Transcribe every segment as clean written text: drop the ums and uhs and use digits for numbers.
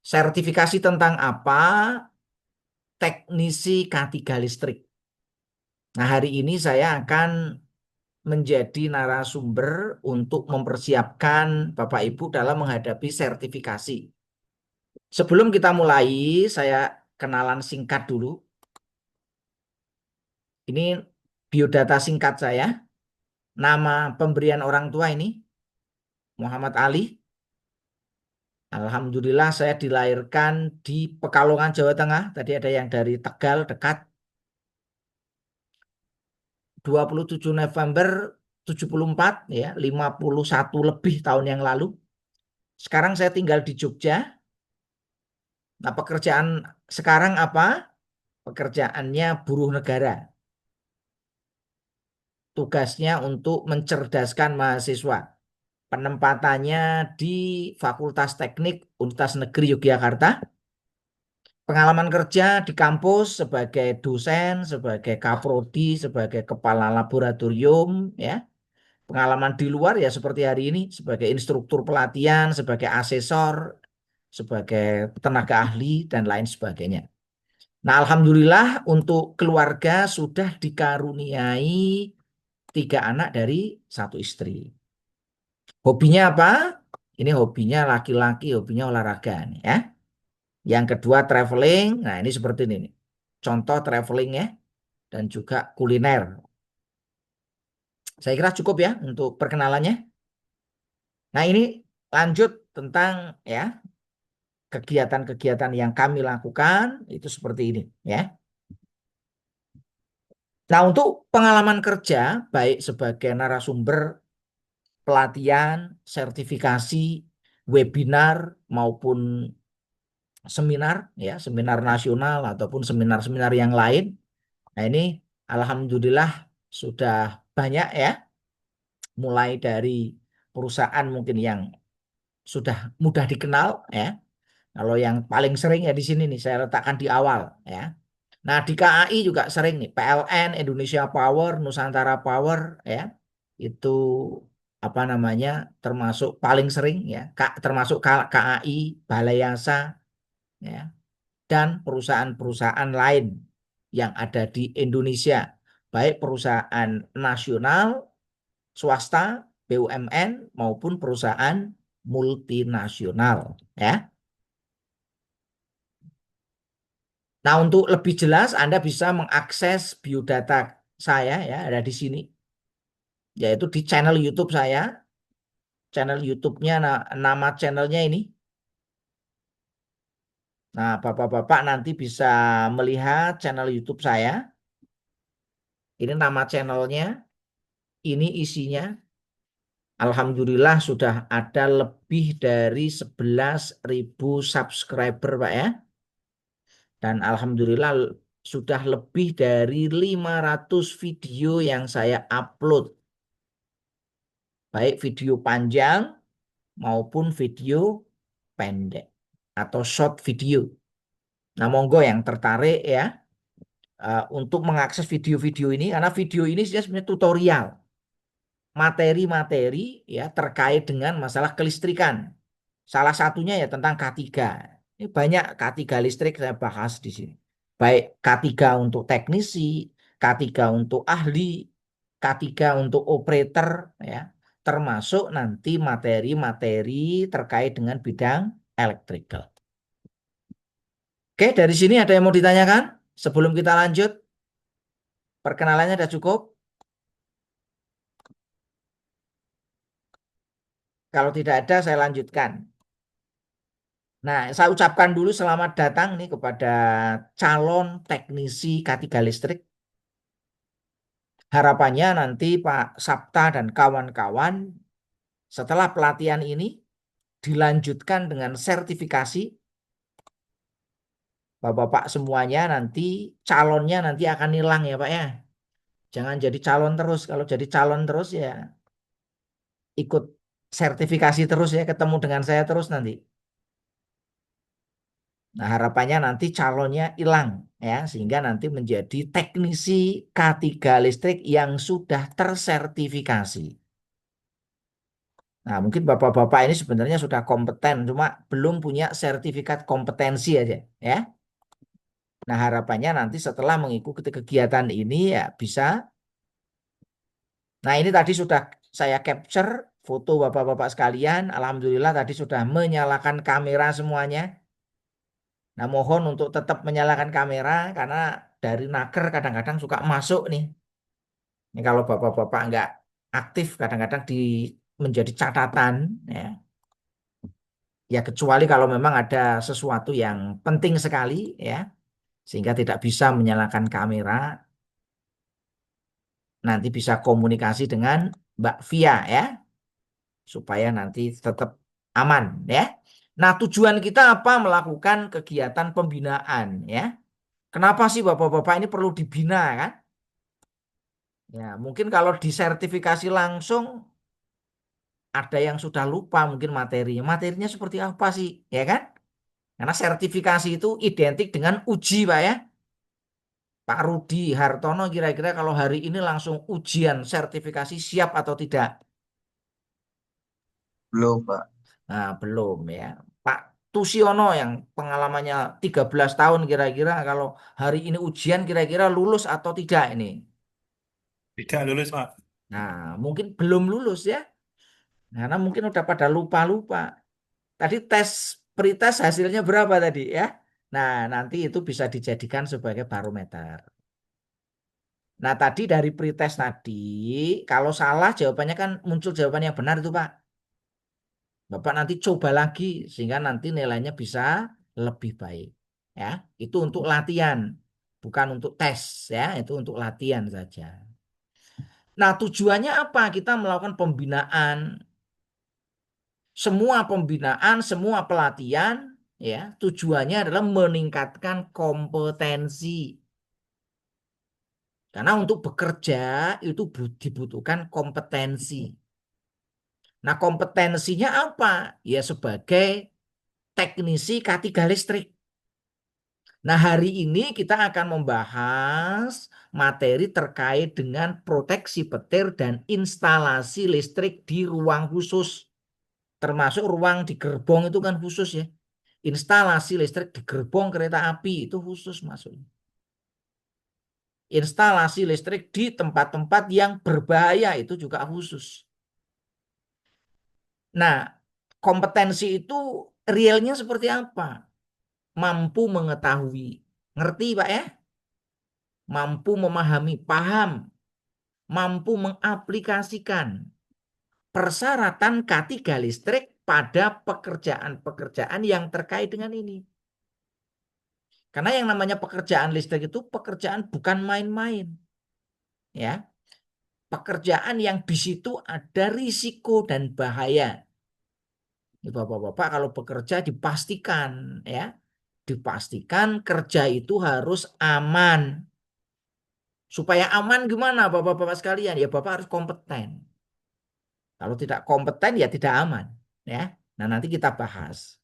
Sertifikasi tentang apa? Teknisi K3 listrik. Nah, hari ini saya akan menjadi narasumber untuk mempersiapkan Bapak Ibu dalam menghadapi sertifikasi. Sebelum kita mulai, saya kenalan singkat dulu. Ini biodata singkat saya. Nama pemberian orang tua ini Muhammad Ali. Alhamdulillah saya dilahirkan di Pekalongan, Jawa Tengah. Tadi ada yang dari Tegal dekat. 27 November 74 ya, 51 lebih tahun yang lalu. Sekarang saya tinggal di Jogja. Nah, pekerjaan sekarang apa? Pekerjaannya buruh negara. Tugasnya untuk mencerdaskan mahasiswa. Penempatannya di Fakultas Teknik Universitas Negeri Yogyakarta. Pengalaman kerja di kampus sebagai dosen, sebagai kaprodi, sebagai kepala laboratorium, ya. Pengalaman di luar ya seperti hari ini sebagai instruktur pelatihan, sebagai asesor, sebagai tenaga ahli dan lain sebagainya. Nah, alhamdulillah untuk keluarga sudah dikaruniai 3 anak dari 1 istri. Hobinya apa? Ini hobinya laki-laki, hobinya olahraga nih ya. Yang kedua traveling. Nah, ini seperti ini nih. Contoh traveling ya dan juga kuliner. Saya kira cukup ya untuk perkenalannya. Nah, ini lanjut tentang ya kegiatan-kegiatan yang kami lakukan itu seperti ini ya. Nah, untuk pengalaman kerja baik sebagai narasumber pelatihan, sertifikasi, webinar maupun seminar ya, seminar nasional ataupun seminar-seminar yang lain. Nah, ini alhamdulillah sudah banyak ya, mulai dari perusahaan mungkin yang sudah mudah dikenal ya. Kalau yang paling sering ya di sini nih saya letakkan di awal ya. Nah, di KAI juga sering nih PLN, Indonesia Power, Nusantara Power ya. Itu apa namanya? Termasuk paling sering ya. Termasuk KAI, Balai Yasa ya dan perusahaan-perusahaan lain yang ada di Indonesia, baik perusahaan nasional, swasta, BUMN maupun perusahaan multinasional ya. Nah, untuk lebih jelas Anda bisa mengakses biodata saya ya, ada di sini, yaitu di channel YouTube saya. Channel YouTube-nya, nama channelnya ini. Nah, Bapak-Bapak nanti bisa melihat channel YouTube saya. Ini nama channelnya, ini isinya. Alhamdulillah sudah ada lebih dari 11.000 subscriber, Pak ya. Dan Alhamdulillah sudah lebih dari 500 video yang saya upload. Baik video panjang maupun video pendek atau short video. Nah, monggo yang tertarik ya untuk mengakses video-video ini karena video ini sebenarnya tutorial materi-materi ya terkait dengan masalah kelistrikan. Salah satunya ya tentang K3. Ini banyak K3 listrik saya bahas di sini. Baik K3 untuk teknisi, K3 untuk ahli, K3 untuk operator ya, termasuk nanti materi-materi terkait dengan bidang elektrikal. Oke, dari sini ada yang mau ditanyakan? Sebelum kita lanjut, perkenalannya sudah cukup? Kalau tidak ada, saya lanjutkan. Nah, saya ucapkan dulu selamat datang nih kepada calon teknisi K3 listrik. Harapannya nanti Pak Sapta dan kawan-kawan setelah pelatihan ini dilanjutkan dengan sertifikasi. Bapak-bapak semuanya nanti calonnya nanti akan hilang ya Pak ya. Jangan jadi calon terus. Kalau jadi calon terus ya ikut sertifikasi terus ya, ketemu dengan saya terus nanti. Nah, harapannya nanti calonnya hilang ya, sehingga nanti menjadi teknisi K3 listrik yang sudah tersertifikasi. Nah, mungkin bapak-bapak ini sebenarnya sudah kompeten, cuma belum punya sertifikat kompetensi aja, ya. Nah, harapannya nanti setelah mengikuti kegiatan ini ya bisa. Nah, ini tadi sudah saya capture foto bapak-bapak sekalian. Alhamdulillah tadi sudah menyalakan kamera semuanya. Nah, mohon untuk tetap menyalakan kamera karena dari naker kadang-kadang suka masuk nih. Ini kalau bapak-bapak nggak aktif kadang-kadang menjadi catatan, ya. Ya kecuali kalau memang ada sesuatu yang penting sekali, ya, sehingga tidak bisa menyalakan kamera, nanti bisa komunikasi dengan Mbak Via, ya, supaya nanti tetap aman, ya. Nah, tujuan kita apa melakukan kegiatan pembinaan, ya? Kenapa sih bapak-bapak ini perlu dibina, kan? Ya, mungkin kalau disertifikasi langsung ada yang sudah lupa mungkin materinya. Materinya seperti apa sih, ya kan? Karena sertifikasi itu identik dengan uji, Pak, ya. Pak Rudi Hartono kira-kira kalau hari ini langsung ujian sertifikasi siap atau tidak? Belum, Pak. Nah, belum, ya. Pak Tusiono yang pengalamannya 13 tahun kira-kira kalau hari ini ujian kira-kira lulus atau tidak ini? Tidak lulus, Pak. Nah, mungkin belum lulus, ya. Karena mungkin udah pada lupa-lupa. Tadi pretest hasilnya berapa tadi, ya? Nah, nanti itu bisa dijadikan sebagai barometer. Nah, tadi dari pretest tadi, kalau salah jawabannya kan muncul jawaban yang benar itu, Pak. Bapak nanti coba lagi sehingga nanti nilainya bisa lebih baik. Ya, itu untuk latihan, bukan untuk tes, ya. Itu untuk latihan saja. Nah, tujuannya apa? Kita melakukan pembinaan, semua pembinaan, semua pelatihan, ya, tujuannya adalah meningkatkan kompetensi. Karena untuk bekerja itu dibutuhkan kompetensi. Nah, kompetensinya apa? Ya sebagai teknisi K3 listrik. Nah, hari ini kita akan membahas materi terkait dengan proteksi petir dan instalasi listrik di ruang khusus. Termasuk ruang di gerbong itu kan khusus, ya. Instalasi listrik di gerbong kereta api itu khusus masuk. Instalasi listrik di tempat-tempat yang berbahaya itu juga khusus. Nah, kompetensi itu realnya seperti apa? Mampu mengetahui, ngerti Pak, ya? Mampu memahami, paham, mampu mengaplikasikan persyaratan K3 listrik pada pekerjaan-pekerjaan yang terkait dengan ini. Karena yang namanya pekerjaan listrik itu pekerjaan bukan main-main, ya. Pekerjaan yang di situ ada risiko dan bahaya. Bapak-bapak kalau bekerja dipastikan, ya, dipastikan kerja itu harus aman. Supaya aman gimana bapak-bapak sekalian? Ya bapak harus kompeten. Kalau tidak kompeten ya tidak aman, ya. Nah, nanti kita bahas.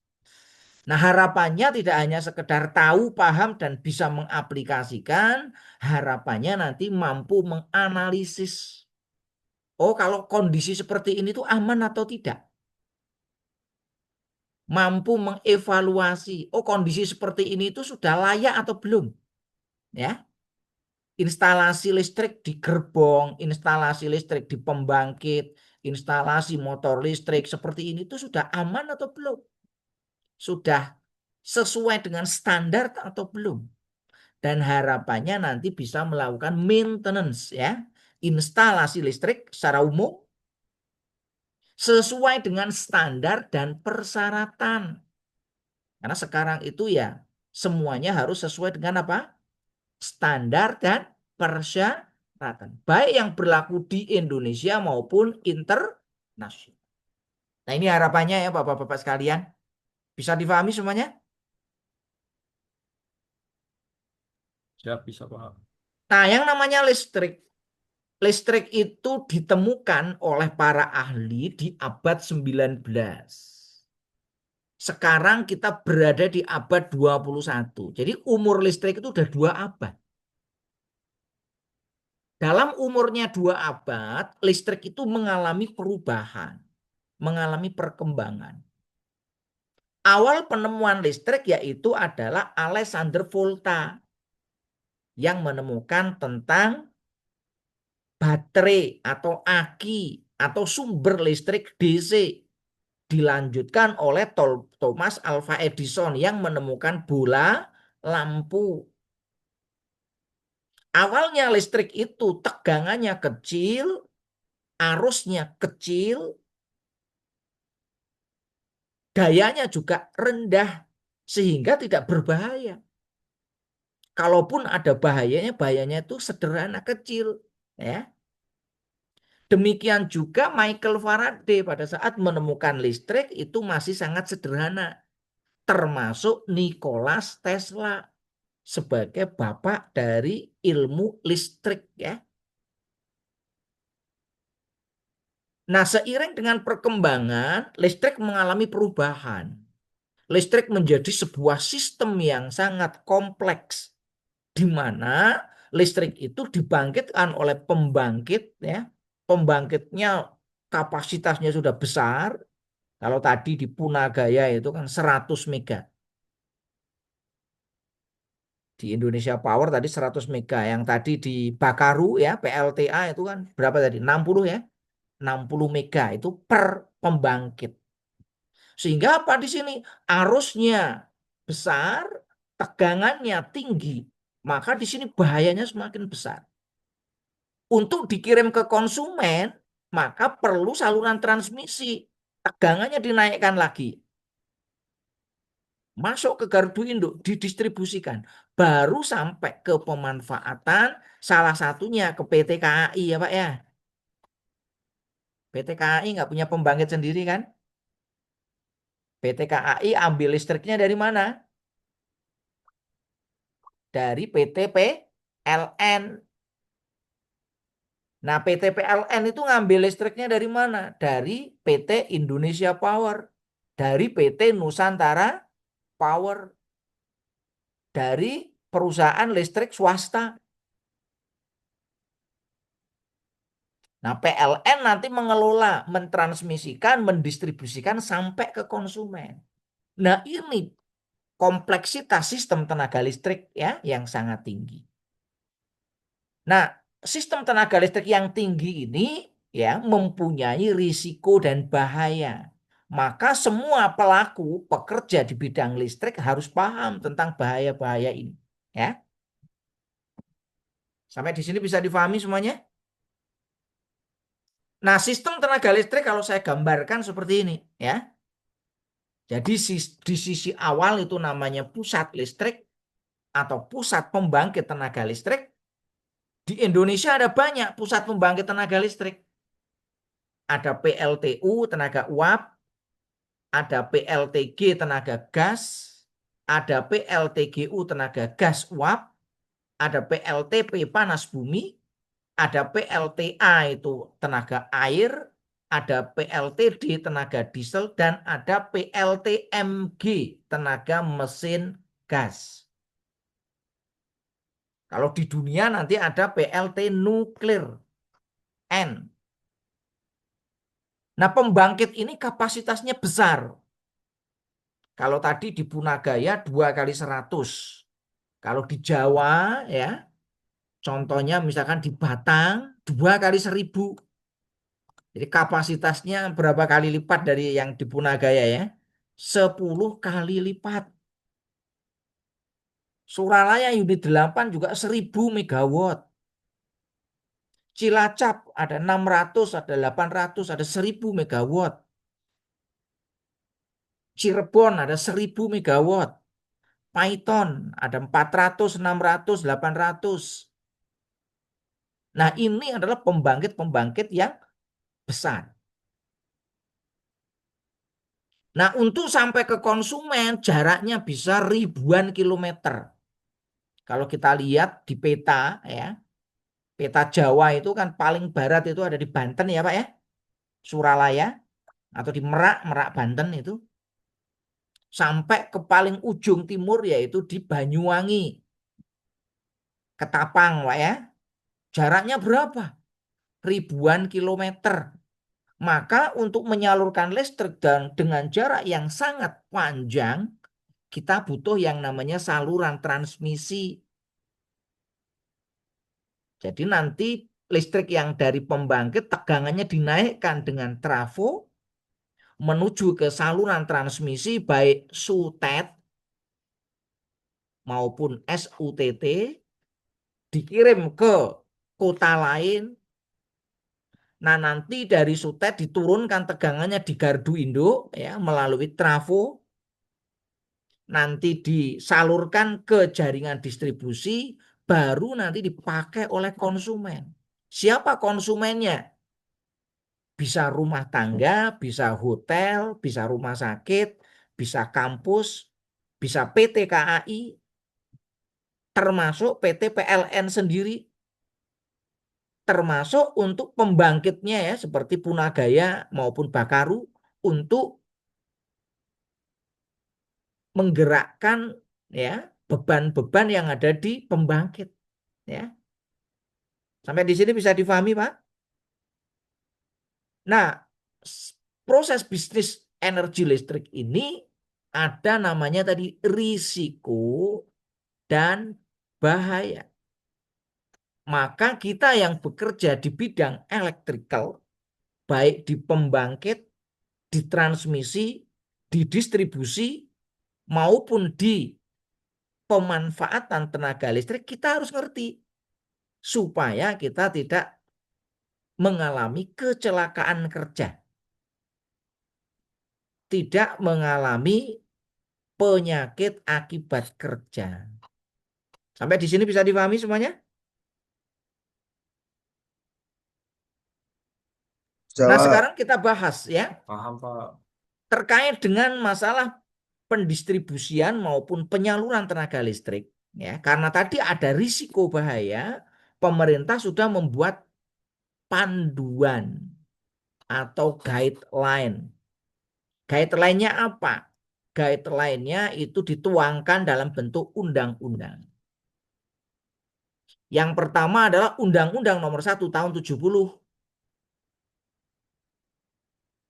Nah, harapannya tidak hanya sekedar tahu, paham dan bisa mengaplikasikan, harapannya nanti mampu menganalisis. Oh, kalau kondisi seperti ini tuh aman atau tidak? Mampu mengevaluasi. Oh, kondisi seperti ini itu sudah layak atau belum? Ya. Instalasi listrik di gerbong, instalasi listrik di pembangkit, instalasi motor listrik seperti ini itu sudah aman atau belum? Sudah sesuai dengan standar atau belum? Dan harapannya nanti bisa melakukan maintenance, ya, instalasi listrik secara umum sesuai dengan standar dan persyaratan. Karena sekarang itu ya semuanya harus sesuai dengan apa? Standar dan persyaratan. Baik yang berlaku di Indonesia maupun internasional. Nah, ini harapannya ya Bapak-bapak sekalian. Bisa difahami semuanya? Siap, bisa, Pak. Nah, yang namanya listrik. Listrik itu ditemukan oleh para ahli di abad 19. Sekarang kita berada di abad 21. Jadi umur listrik itu udah 2 abad. Dalam umurnya 2 abad, listrik itu mengalami perubahan. mengalami perkembangan. Awal penemuan listrik yaitu adalah Alexander Volta yang menemukan tentang baterai atau aki atau sumber listrik DC. Dilanjutkan oleh Thomas Alva Edison yang menemukan bola lampu. Awalnya listrik itu tegangannya kecil, arusnya kecil, dayanya juga rendah sehingga tidak berbahaya. Kalaupun ada bahayanya, bahayanya itu sederhana kecil, ya. Demikian juga Michael Faraday pada saat menemukan listrik itu masih sangat sederhana, termasuk Nikola Tesla sebagai bapak dari ilmu listrik, ya. Nah, seiring dengan perkembangan, listrik mengalami perubahan. Listrik menjadi sebuah sistem yang sangat kompleks, di mana listrik itu dibangkitkan oleh pembangkit, ya. Pembangkitnya kapasitasnya sudah besar. Kalau tadi di Punagaya itu kan 100 mega. Di Indonesia Power tadi 100 mega. Yang tadi di Bakaru ya, PLTA itu kan berapa tadi? 60 ya. 60 mega itu per pembangkit. Sehingga apa di sini? Arusnya besar, tegangannya tinggi. Maka di sini bahayanya semakin besar. Untuk dikirim ke konsumen, maka perlu saluran transmisi. Tegangannya dinaikkan lagi. Masuk ke gardu induk, didistribusikan. Baru sampai ke pemanfaatan, salah satunya ke PT KAI ya Pak ya. PT KAI nggak punya pembangkit sendiri kan? PT KAI ambil listriknya dari mana? Dari PT PLN. Nah, PT PLN itu ngambil listriknya dari mana? Dari PT Indonesia Power, dari PT Nusantara Power, dari perusahaan listrik swasta. Nah, PLN nanti mengelola, mentransmisikan, mendistribusikan sampai ke konsumen. Nah, ini kompleksitas sistem tenaga listrik ya yang sangat tinggi. Nah, sistem tenaga listrik yang tinggi ini ya mempunyai risiko dan bahaya. Maka semua pelaku pekerja di bidang listrik harus paham tentang bahaya-bahaya ini, ya. Sampai di sini bisa difahami semuanya? Nah, sistem tenaga listrik kalau saya gambarkan seperti ini, ya. Jadi di sisi awal itu namanya pusat listrik atau pusat pembangkit tenaga listrik. Di Indonesia ada banyak pusat pembangkit tenaga listrik. Ada PLTU tenaga uap, ada PLTG tenaga gas, ada PLTGU tenaga gas uap, ada PLTP panas bumi, ada PLTA itu tenaga air, ada PLTD tenaga diesel, dan ada PLTMG tenaga mesin gas. Kalau di dunia nanti ada PLT nuklir N. Nah, pembangkit ini kapasitasnya besar. Kalau tadi di Punagaya 2 kali 100. Kalau di Jawa ya, contohnya misalkan di Batang 2 kali 1000. Jadi kapasitasnya berapa kali lipat dari yang di Punagaya ya? 10 kali lipat. Suralaya unit 8 juga 1000 megawatt. Cilacap ada 600, ada 800, ada 1000 megawatt. Cirebon ada 1000 megawatt. Python ada 400, 600, 800. Nah, ini adalah pembangkit-pembangkit yang besar. Nah, untuk sampai ke konsumen jaraknya bisa ribuan kilometer. Kalau kita lihat di peta ya, peta Jawa itu kan paling barat itu ada di Banten ya Pak ya, Suralaya atau di Merak, Merak Banten itu. Sampai ke paling ujung timur yaitu di Banyuwangi, Ketapang Pak ya. Jaraknya berapa? Ribuan kilometer. Maka untuk menyalurkan listrik dan dengan jarak yang sangat panjang, kita butuh yang namanya saluran transmisi. Jadi nanti listrik yang dari pembangkit tegangannya dinaikkan dengan trafo menuju ke saluran transmisi baik SUTET maupun SUTT, dikirim ke kota lain. Nah, nanti dari SUTET diturunkan tegangannya di gardu induk ya melalui trafo, nanti disalurkan ke jaringan distribusi, baru nanti dipakai oleh konsumen. Siapa konsumennya? Bisa rumah tangga, bisa hotel, bisa rumah sakit, bisa kampus, bisa PT KAI, termasuk PT PLN sendiri, termasuk untuk pembangkitnya ya seperti Punagaya maupun Bakaru untuk menggerakkan ya beban-beban yang ada di pembangkit ya. Sampai di sini bisa difahami, Pak? Nah, proses bisnis energi listrik ini ada namanya tadi risiko dan bahaya. Maka kita yang bekerja di bidang elektrikal, baik di pembangkit, di transmisi, di distribusi, maupun di pemanfaatan tenaga listrik, kita harus ngerti supaya kita tidak mengalami kecelakaan kerja, tidak mengalami penyakit akibat kerja. Sampai di sini bisa dipahami semuanya? Nah, Jawab. sekarang kita bahas ya Paham, Pak. terkait dengan masalah pendistribusian maupun penyaluran tenaga listrik ya. Karena tadi ada risiko bahaya, pemerintah sudah membuat panduan atau guideline. Guideline-nya apa? Guideline-nya itu dituangkan dalam bentuk undang-undang. Yang pertama adalah Undang-Undang Nomor 1 Tahun 70.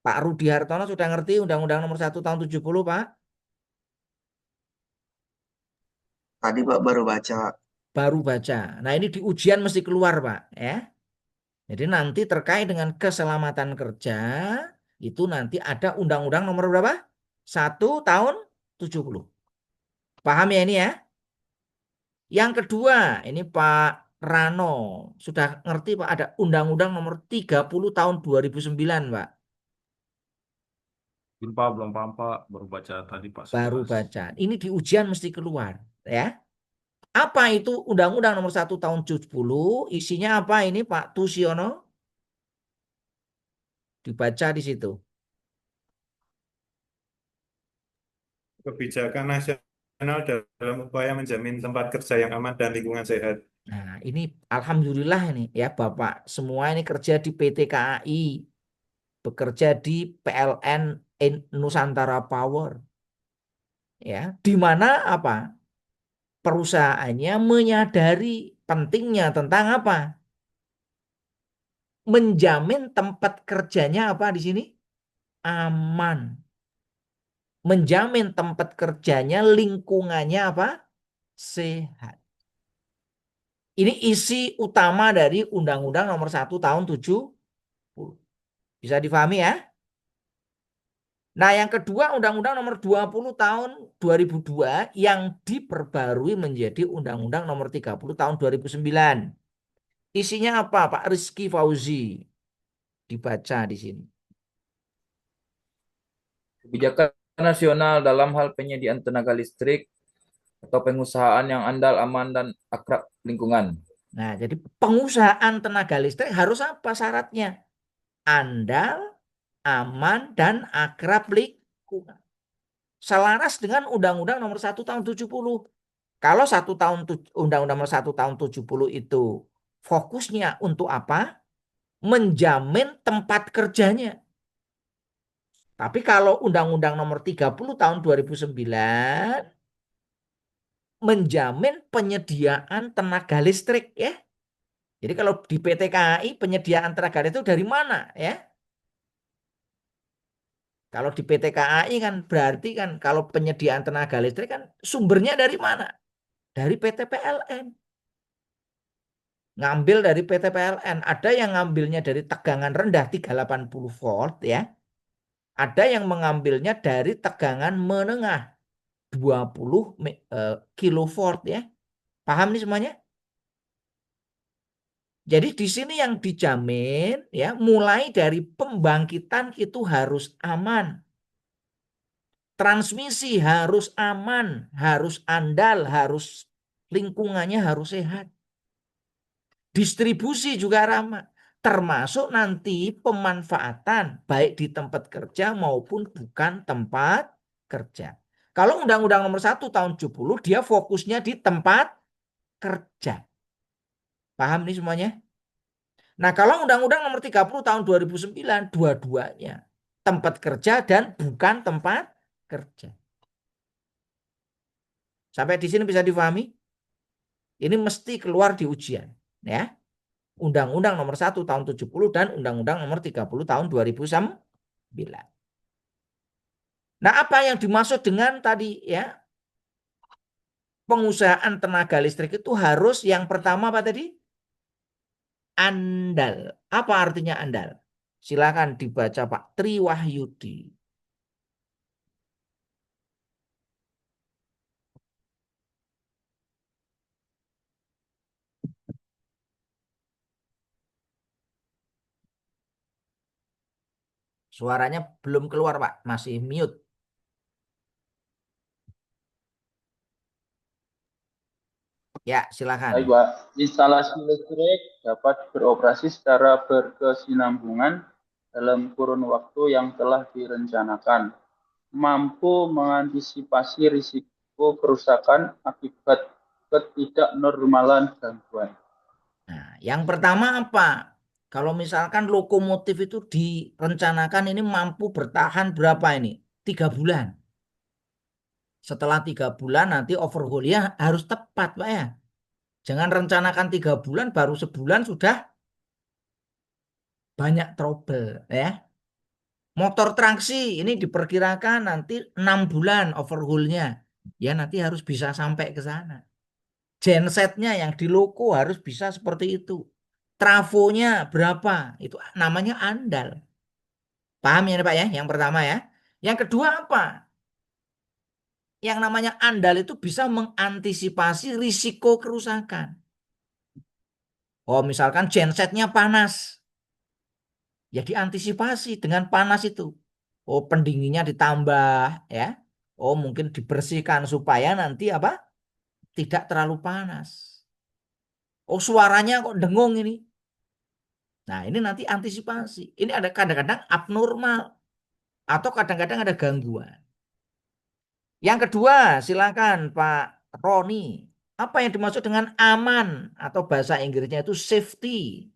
Pak Rudi Hartono sudah ngerti Undang-Undang Nomor 1 Tahun 70, Pak? Tadi Pak baru baca. Baru baca. Nah, ini di ujian mesti keluar, Pak, ya. Jadi nanti terkait dengan keselamatan kerja itu nanti ada Undang-Undang Nomor berapa? 1 Tahun 70. Paham ya ini ya? Yang kedua, ini Pak Rano sudah ngerti Pak ada Undang-Undang Nomor 30 Tahun 2009, Pak. Belum Pak, belum paham Pak. Baru baca tadi Pak Baru sekilas. baca. Ini di ujian mesti keluar, ya. Apa itu Undang-Undang Nomor 1 Tahun 70? Isinya apa ini Pak Tusiono? Dibaca di situ. Kebijakan nasional dalam upaya menjamin tempat kerja yang aman dan lingkungan sehat. Nah, ini alhamdulillah ini ya Bapak semua ini kerja di PT KAI, bekerja di PLN Nusantara Power. Ya, di mana apa? Perusahaannya menyadari pentingnya tentang apa? Menjamin tempat kerjanya apa di sini? Aman. Menjamin tempat kerjanya lingkungannya apa? Sehat. Ini isi utama dari Undang-Undang Nomor 1 Tahun 70. Bisa difahami ya? Nah, yang kedua Undang-Undang Nomor 20 Tahun 2002 yang diperbarui menjadi Undang-Undang Nomor 30 Tahun 2009. Isinya apa, Pak Rizky Fauzi? Dibaca di sini. Kebijakan nasional dalam hal penyediaan tenaga listrik atau pengusahaan yang andal, aman, dan akrab lingkungan. Nah, jadi pengusahaan tenaga listrik harus apa syaratnya? Andal, aman, dan akrab lingkungan. Selaras dengan Undang-Undang Nomor 1 Tahun 70. Kalau Undang-Undang Nomor 1 Tahun 70 itu fokusnya untuk apa? Menjamin tempat kerjanya. Tapi kalau Undang-Undang Nomor 30 Tahun 2009 menjamin penyediaan tenaga listrik ya. Jadi kalau di PT KAI penyediaan tenaga listrik itu dari mana ya? Kalau di PT KAI kan berarti kan kalau penyediaan tenaga listrik kan sumbernya dari mana? Dari PT PLN. Ngambil dari PT PLN. Ada yang ngambilnya dari tegangan rendah 380 volt ya. Ada yang mengambilnya dari tegangan menengah 20 kilovolt ya. Paham nih semuanya? Jadi di sini yang dijamin ya mulai dari pembangkitan itu harus aman. Transmisi harus aman, harus andal, harus lingkungannya harus sehat. Distribusi juga ramah. Termasuk nanti pemanfaatan baik di tempat kerja maupun bukan tempat kerja. Kalau Undang-Undang Nomor 1 tahun 70 dia fokusnya di tempat kerja. Paham nih semuanya? Nah, kalau Undang-Undang Nomor 30 tahun 2009 dua-duanya tempat kerja dan bukan tempat kerja. Sampai di sini bisa difahami? Ini mesti keluar di ujian, ya. Undang-Undang Nomor 1 tahun 70 dan Undang-Undang Nomor 30 tahun 2009. Nah, apa yang dimaksud dengan tadi ya? Pengusahaan tenaga listrik itu harus yang pertama apa tadi? Andal. Apa artinya andal? Silakan dibaca Pak Tri Wahyudi. Suaranya belum keluar, Pak. Masih mute. Ya, silakan. Baik, Pak. Instalasi listrik dapat beroperasi secara berkesinambungan dalam kurun waktu yang telah direncanakan, mampu mengantisipasi risiko kerusakan akibat ketidaknormalan gangguan. Nah, yang pertama apa? Kalau misalkan lokomotif itu direncanakan ini mampu bertahan berapa ini? 3 bulan. Setelah 3 bulan nanti overhaulnya harus tepat, Pak ya. Jangan rencanakan 3 bulan, baru sebulan sudah banyak trouble ya. Motor traksi ini diperkirakan nanti 6 bulan overhaulnya. Ya nanti harus bisa sampai ke sana. Gensetnya yang di loko harus bisa seperti itu. Trafonya berapa? Itu namanya andal. Paham ya Pak ya? Yang pertama ya. Yang kedua apa? Yang namanya andal itu bisa mengantisipasi risiko kerusakan. Oh misalkan gensetnya panas. Ya diantisipasi dengan panas itu. Oh pendinginnya ditambah ya. Oh mungkin dibersihkan supaya nanti apa? Tidak terlalu panas. Oh suaranya kok dengung ini. Nah ini nanti antisipasi. Ini ada kadang-kadang abnormal atau kadang-kadang ada gangguan. Yang kedua silakan Pak Roni. Apa yang dimaksud dengan aman atau bahasa Inggrisnya itu safety?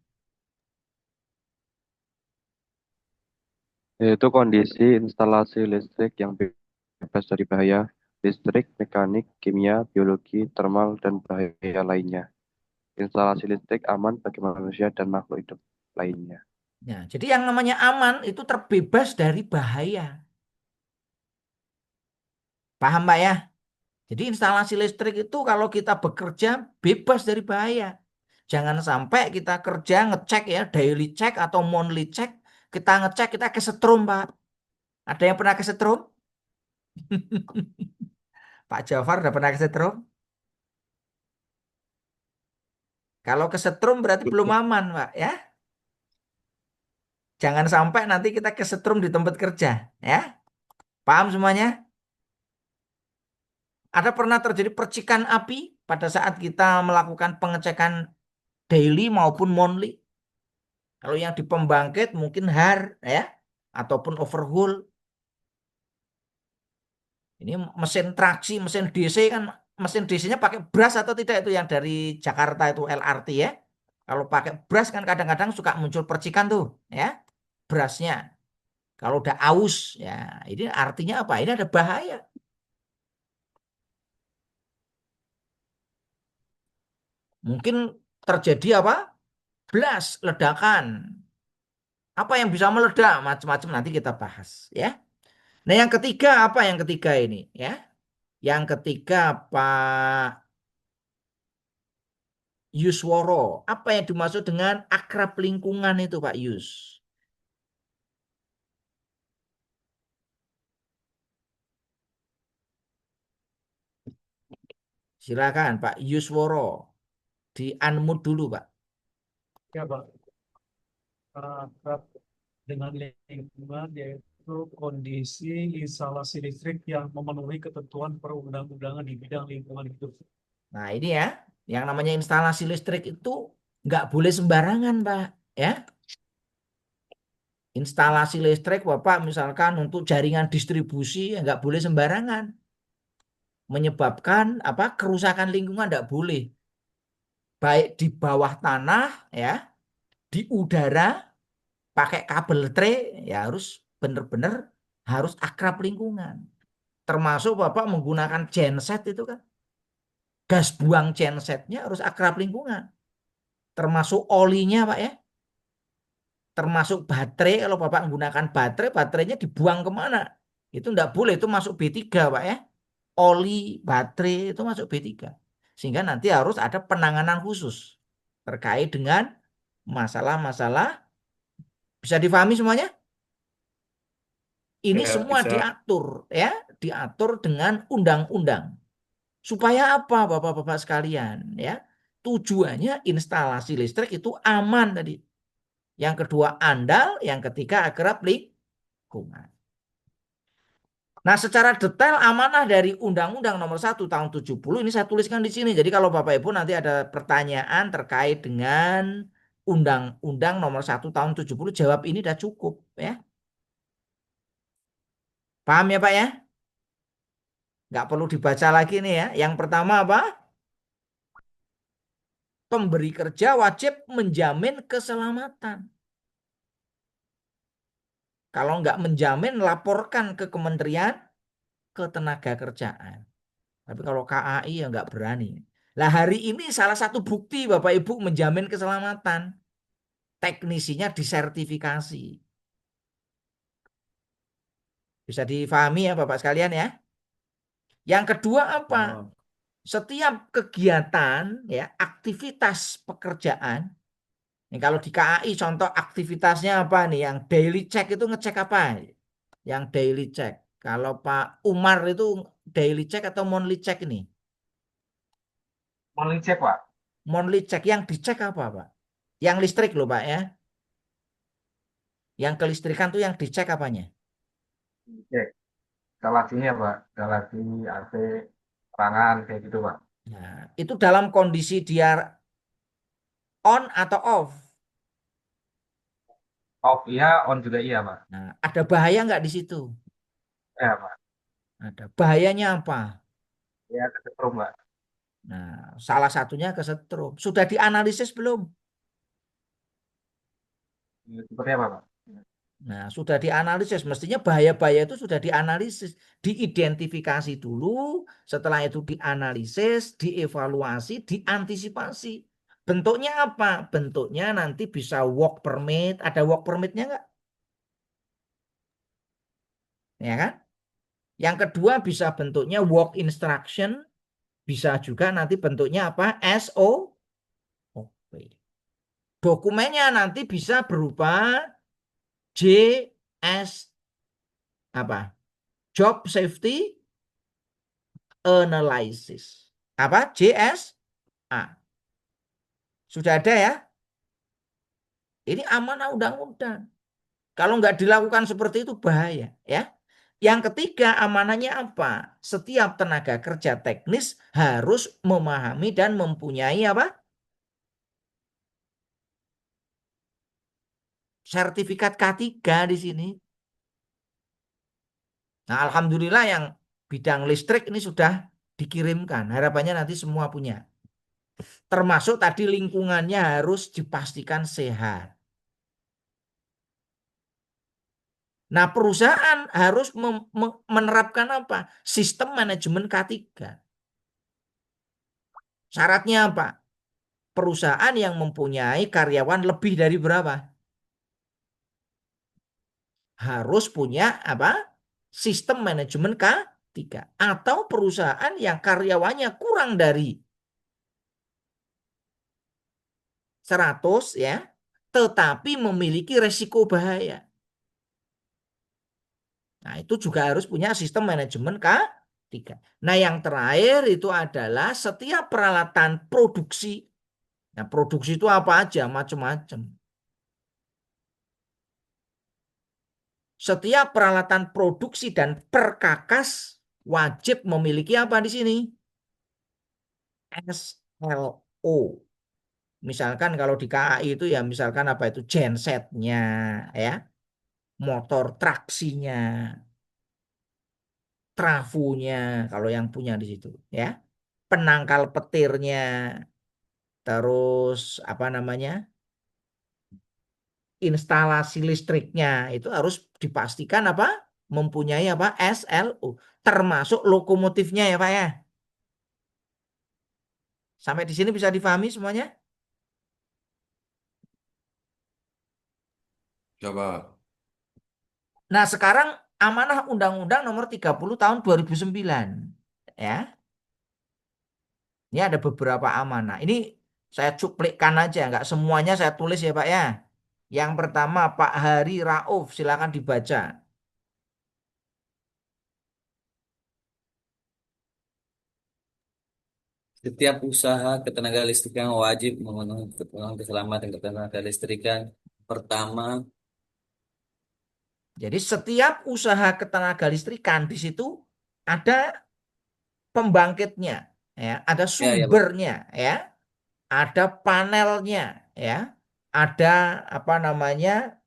Yaitu kondisi instalasi listrik yang bebas dari bahaya listrik, mekanik, kimia, biologi, termal, dan bahaya lainnya. Instalasi listrik aman bagi manusia dan makhluk hidup lainnya. Ya, jadi yang namanya aman itu terbebas dari bahaya. Paham Pak ya? Jadi instalasi listrik itu kalau kita bekerja bebas dari bahaya. Jangan sampai kita kerja ngecek ya, daily check atau monthly check, kita ngecek kita kesetrum Pak. Ada yang pernah kesetrum? Pak Jafar udah pernah kesetrum? Kalau kesetrum berarti belum aman Pak ya. Jangan sampai nanti kita kesetrum di tempat kerja ya. Paham semuanya? Ada pernah terjadi percikan api pada saat kita melakukan pengecekan daily maupun monthly? Kalau yang di pembangkit mungkin har ya ataupun overhaul. Ini mesin traksi, mesin DC kan mesin DC-nya pakai bras atau tidak itu yang dari Jakarta itu LRT ya. Kalau pakai bras kan kadang-kadang suka muncul percikan tuh ya. Brasnya. Kalau udah aus ya ini artinya apa? Ini ada bahaya. Mungkin terjadi apa? Blast, ledakan. Apa yang bisa meledak? Macam-macam nanti kita bahas ya. Nah, yang ketiga apa yang ketiga ini ya? Yang ketiga Pak Yusworo. Apa yang dimaksud dengan akrab lingkungan itu Pak Yus? Silakan Pak Yusworo. Di unmute dulu Pak. Ya, Pak. Akrab dengan lingkungan yaitu kondisi instalasi listrik yang memenuhi ketentuan perundang-undangan di bidang lingkungan hidup. Nah ini ya, yang namanya instalasi listrik itu nggak boleh sembarangan Pak. Ya, instalasi listrik Bapak misalkan untuk jaringan distribusi ya nggak boleh sembarangan. Menyebabkan apa kerusakan lingkungan nggak boleh. Baik di bawah tanah ya, di udara pakai kabel tray ya harus benar-benar harus akrab lingkungan. Termasuk Bapak menggunakan genset itu kan. Gas buang gensetnya harus akrab lingkungan. Termasuk olinya Pak ya. Termasuk baterai, kalau Bapak menggunakan baterai, baterainya dibuang kemana? Itu enggak boleh, itu masuk B3 Pak ya. Oli, baterai itu masuk B3. Sehingga nanti harus ada penanganan khusus terkait dengan masalah-masalah. Bisa difahami semuanya? Ini Ya, semua bisa. diatur ya, diatur dengan undang-undang. Supaya apa Bapak-bapak sekalian ya? Tujuannya instalasi listrik itu aman tadi. Yang kedua andal, yang ketiga akrab lingkungan. Nah, secara detail amanah dari Undang-Undang Nomor 1 Tahun 70 ini saya tuliskan di sini. Jadi kalau Bapak Ibu nanti ada pertanyaan terkait dengan Undang-Undang Nomor 1 Tahun 70, jawab ini udah cukup ya. Paham ya Pak ya? Nggak perlu dibaca lagi nih ya. Yang pertama apa? Pemberi kerja wajib menjamin keselamatan. Kalau nggak menjamin, laporkan ke Kementerian Ketenagakerjaan. Tapi kalau KAI ya nggak berani. Lah hari ini salah satu bukti Bapak Ibu menjamin keselamatan. Teknisinya disertifikasi. Bisa difahami ya Bapak sekalian ya. Yang kedua apa? Oh, Setiap kegiatan ya, aktivitas pekerjaan. Ini kalau di KAI contoh aktivitasnya apa nih? Yang daily check itu ngecek apa? Yang daily check. Kalau Pak Umar itu daily check atau monthly check ini? Monthly check, Pak. Monthly check. Yang dicek apa Pak? Yang listrik loh Pak ya. Yang kelistrikan tuh yang dicek apanya? Cek instalasinya, Pak. Instalasi AC, perangan, kayak gitu, Pak. Nah, itu dalam kondisi dia on atau off. Off iya, on juga iya, Pak. Nah, ada bahaya nggak di situ? Ya, Pak. Ada. Bahayanya apa? Ya, kesetrum, Pak. Nah, salah satunya kesetrum. Sudah dianalisis belum? Seperti apa, Pak? Nah, sudah dianalisis. Mestinya bahaya-bahaya itu sudah dianalisis. Diidentifikasi dulu. Setelah itu dianalisis, dievaluasi, diantisipasi. Bentuknya apa? Bentuknya nanti bisa work permit. Ada work permitnya nggak? Ya kan? Yang kedua bisa bentuknya work instruction. Bisa juga nanti bentuknya apa? SOP. Dokumennya nanti bisa berupa JS apa? Job Safety Analysis. Apa? JSA. Sudah ada ya? Ini amanah undang-undang. Kalau nggak dilakukan seperti itu bahaya ya. Yang ketiga amanahnya apa? Setiap tenaga kerja teknis harus memahami dan mempunyai apa? Sertifikat K3 di sini. Nah, alhamdulillah yang bidang listrik ini sudah dikirimkan. Harapannya nanti semua punya. Termasuk tadi lingkungannya harus dipastikan sehat. Nah, perusahaan harus menerapkan apa? Sistem manajemen K3. Syaratnya apa? Perusahaan yang mempunyai karyawan lebih dari berapa? Harus punya apa? sistem manajemen K3 atau perusahaan yang karyawannya kurang dari 100 ya, tetapi memiliki resiko bahaya. Nah, itu juga harus punya sistem manajemen K3. Nah, yang terakhir itu adalah setiap peralatan produksi. Nah, produksi itu apa aja? Macam-macam. Setiap peralatan produksi dan perkakas wajib memiliki apa di sini? SLO. Misalkan kalau di KAI itu ya misalkan apa itu gensetnya ya, motor traksinya, trafonya kalau yang punya di situ ya, penangkal petirnya, terus apa namanya? Instalasi listriknya itu harus dipastikan apa? Mempunyai apa? SLO, termasuk lokomotifnya ya Pak ya. Sampai di sini bisa difahami semuanya? Coba. Nah, sekarang amanah Undang-Undang Nomor 30 Tahun 2009 ya. Ini ada beberapa amanah. Ini saya cuplikkan aja, nggak semuanya saya tulis ya Pak ya. Yang pertama Pak Hari Rauf, silakan dibaca. Setiap usaha ketenaga listrikan wajib memenuhi ketentuan keselamatan ketenaga listrikan. Pertama, Jadi setiap usaha ketenaga listrikan di situ ada pembangkitnya, ya, ada ya Pak. sumbernya, ya, ada panelnya, ya, ada apa namanya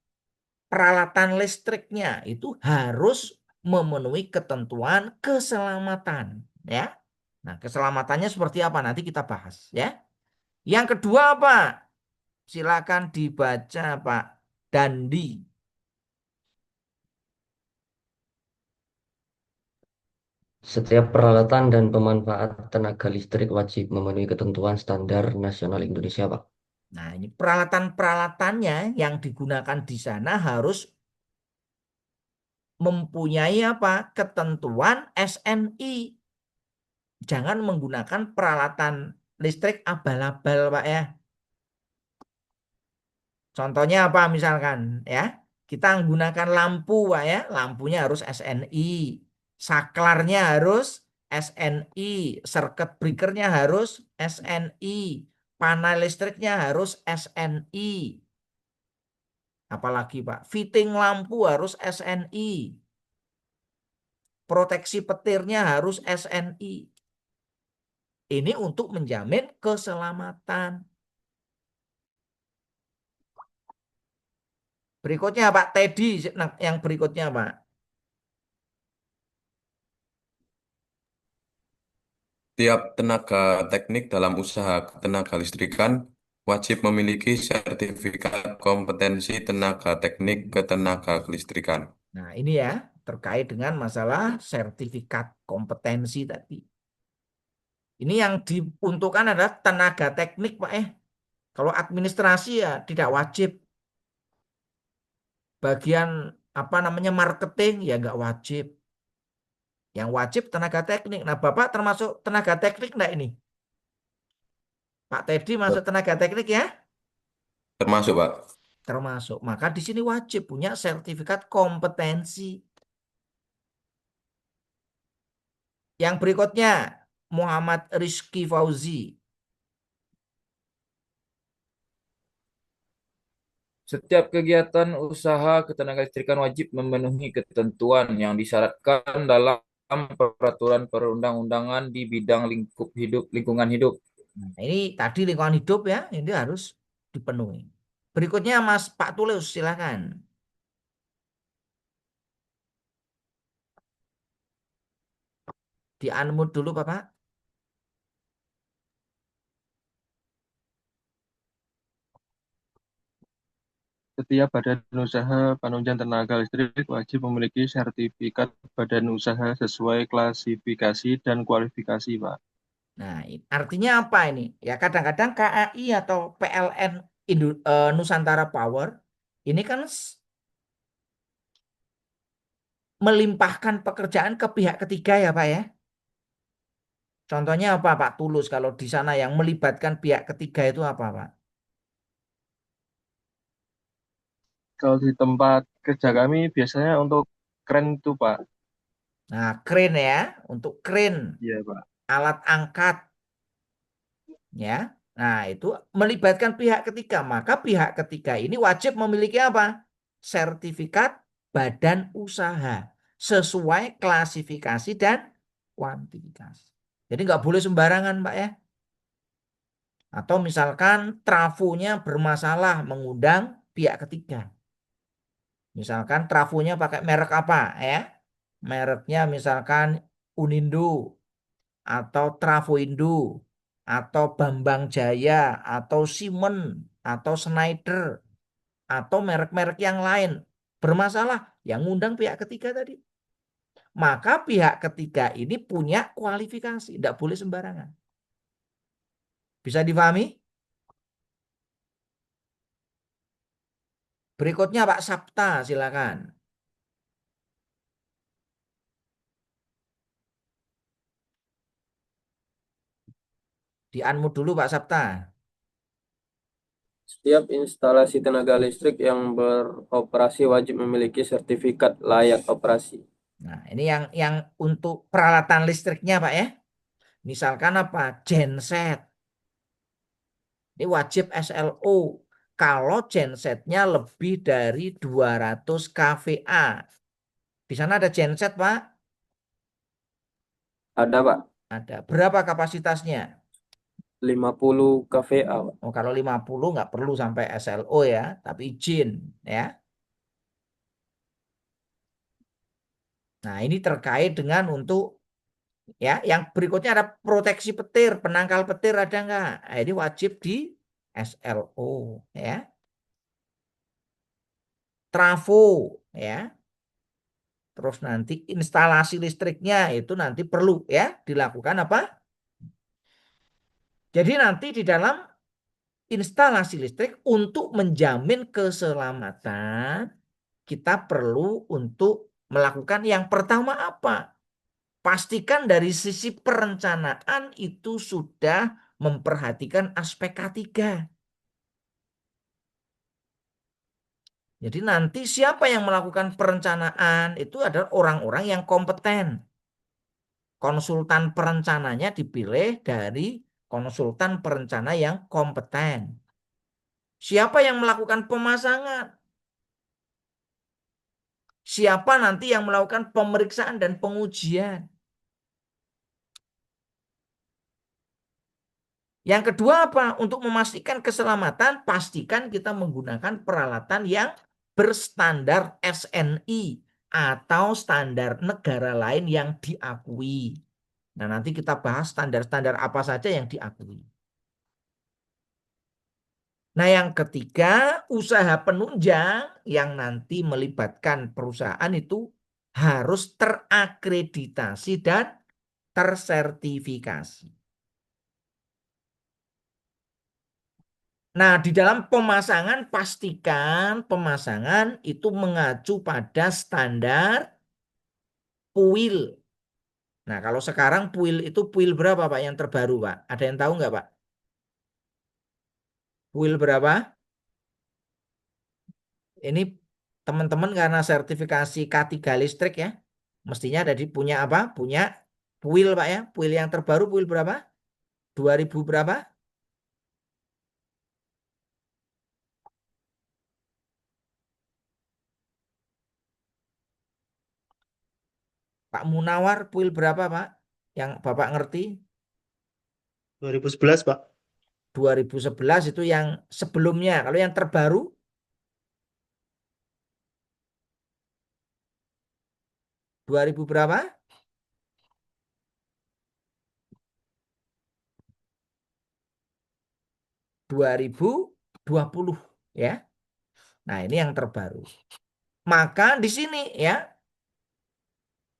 peralatan listriknya itu harus memenuhi ketentuan keselamatan, ya. Nah, keselamatannya seperti apa nanti kita bahas, ya. Yang kedua apa? Silakan dibaca Pak Dandi. Setiap peralatan dan pemanfaat tenaga listrik wajib memenuhi ketentuan standar nasional Indonesia, Pak. Nah, ini peralatan-peralatannya yang digunakan di sana harus mempunyai apa? Ketentuan SNI. Jangan menggunakan peralatan listrik abal-abal, Pak ya. Contohnya apa misalkan ya? Kita menggunakan lampu, Pak ya. Lampunya harus SNI. Saklarnya harus SNI. Circuit breakernya harus SNI. Panel listriknya harus SNI. Apalagi Pak, fitting lampu harus SNI. Proteksi petirnya harus SNI. Ini untuk menjamin keselamatan. Berikutnya Pak Teddy, yang berikutnya Pak. Tiap tenaga teknik dalam usaha ketenaga listrikan wajib memiliki sertifikat kompetensi tenaga teknik ketenaga listrikan. Nah ini ya, terkait dengan masalah sertifikat kompetensi tadi. Ini yang diuntukkan adalah tenaga teknik Pak. Kalau administrasi ya tidak wajib. Bagian apa namanya marketing ya nggak wajib. Yang wajib tenaga teknik. Nah Bapak termasuk tenaga teknik enggak ini? Pak Teddy masuk tenaga teknik ya? Termasuk, Pak. Termasuk. Maka di sini wajib punya sertifikat kompetensi. Yang berikutnya Muhammad Rizky Fauzi. Setiap kegiatan usaha ketenaga listrikan wajib memenuhi ketentuan yang disyaratkan dalam peraturan perundang-undangan di bidang lingkungan hidup. Nah, ini tadi lingkungan hidup ya, ini harus dipenuhi. Berikutnya Mas Pak Tulus, silakan. Di-unmute dulu Bapak. Setiap badan usaha penunjang tenaga listrik wajib memiliki sertifikat badan usaha sesuai klasifikasi dan kualifikasi, Pak. Nah, artinya apa ini? Ya kadang-kadang KAI atau PLN Nusantara Power ini kan melimpahkan pekerjaan ke pihak ketiga ya Pak ya. Contohnya apa Pak Tulus kalau di sana yang melibatkan pihak ketiga itu apa Pak? Kalau di tempat kerja kami biasanya untuk kren itu, Pak. Nah, kren ya, untuk kren, Iya, Pak. alat angkat ya. Nah, itu melibatkan pihak ketiga, maka pihak ketiga ini wajib memiliki apa? Sertifikat badan usaha sesuai klasifikasi dan kuantifikasi. Jadi nggak boleh sembarangan Pak ya. Atau misalkan trafonya bermasalah mengundang pihak ketiga. Misalkan trafonya pakai merek apa ya? Mereknya misalkan Unindo atau Travoindo atau Bambang Jaya atau Siemens atau Schneider atau merek-merek yang lain bermasalah yang ngundang pihak ketiga tadi. Maka pihak ketiga ini punya kualifikasi, tidak boleh sembarangan. Bisa dipahami? Berikutnya Pak Sapta, silakan. Di-unmute dulu Pak Sapta. Setiap instalasi tenaga listrik yang beroperasi wajib memiliki sertifikat layak operasi. Nah, ini yang untuk peralatan listriknya Pak ya. Misalkan apa? Genset. Ini wajib SLO. Kalau gensetnya lebih dari 200 kVA. Di sana ada genset Pak? Ada, Pak. Ada. Berapa kapasitasnya? 50 kVA, Pak. Oh, kalau 50 nggak perlu sampai SLO ya, tapi izin ya. Nah, ini terkait dengan untuk ya, yang berikutnya ada proteksi petir, penangkal petir ada nggak? Nah, ini wajib di SLO ya. Trafo ya. Terus nanti instalasi listriknya itu nanti perlu ya dilakukan apa? Jadi nanti di dalam instalasi listrik untuk menjamin keselamatan kita perlu untuk melakukan yang pertama apa? Pastikan dari sisi perencanaan itu sudah memperhatikan aspek K3. Jadi nanti siapa yang melakukan perencanaan itu adalah orang-orang yang kompeten. Konsultan perencananya dipilih dari konsultan perencana yang kompeten. Siapa yang melakukan pemasangan? Siapa nanti yang melakukan pemeriksaan dan pengujian? Yang kedua apa? Untuk memastikan keselamatan, pastikan kita menggunakan peralatan yang berstandar SNI atau standar negara lain yang diakui. Nah, nanti kita bahas standar-standar apa saja yang diakui. Nah, yang ketiga, usaha penunjang yang nanti melibatkan perusahaan itu harus terakreditasi dan tersertifikasi. Nah, di dalam pemasangan pastikan pemasangan itu mengacu pada standar PUIL. Nah, kalau sekarang PUIL itu PUIL berapa Pak yang terbaru Pak? Ada yang tahu nggak Pak? PUIL berapa? Ini teman-teman karena sertifikasi K3 listrik ya, mestinya ada di punya apa? Punya PUIL Pak ya. PUIL yang terbaru PUIL berapa? 2000 berapa? Pak Munawar PUIL berapa Pak? Yang Bapak ngerti? 2011, Pak. 2011 itu yang sebelumnya. Kalau yang terbaru 2000 berapa? 2020 ya. Nah, ini yang terbaru. Maka di sini ya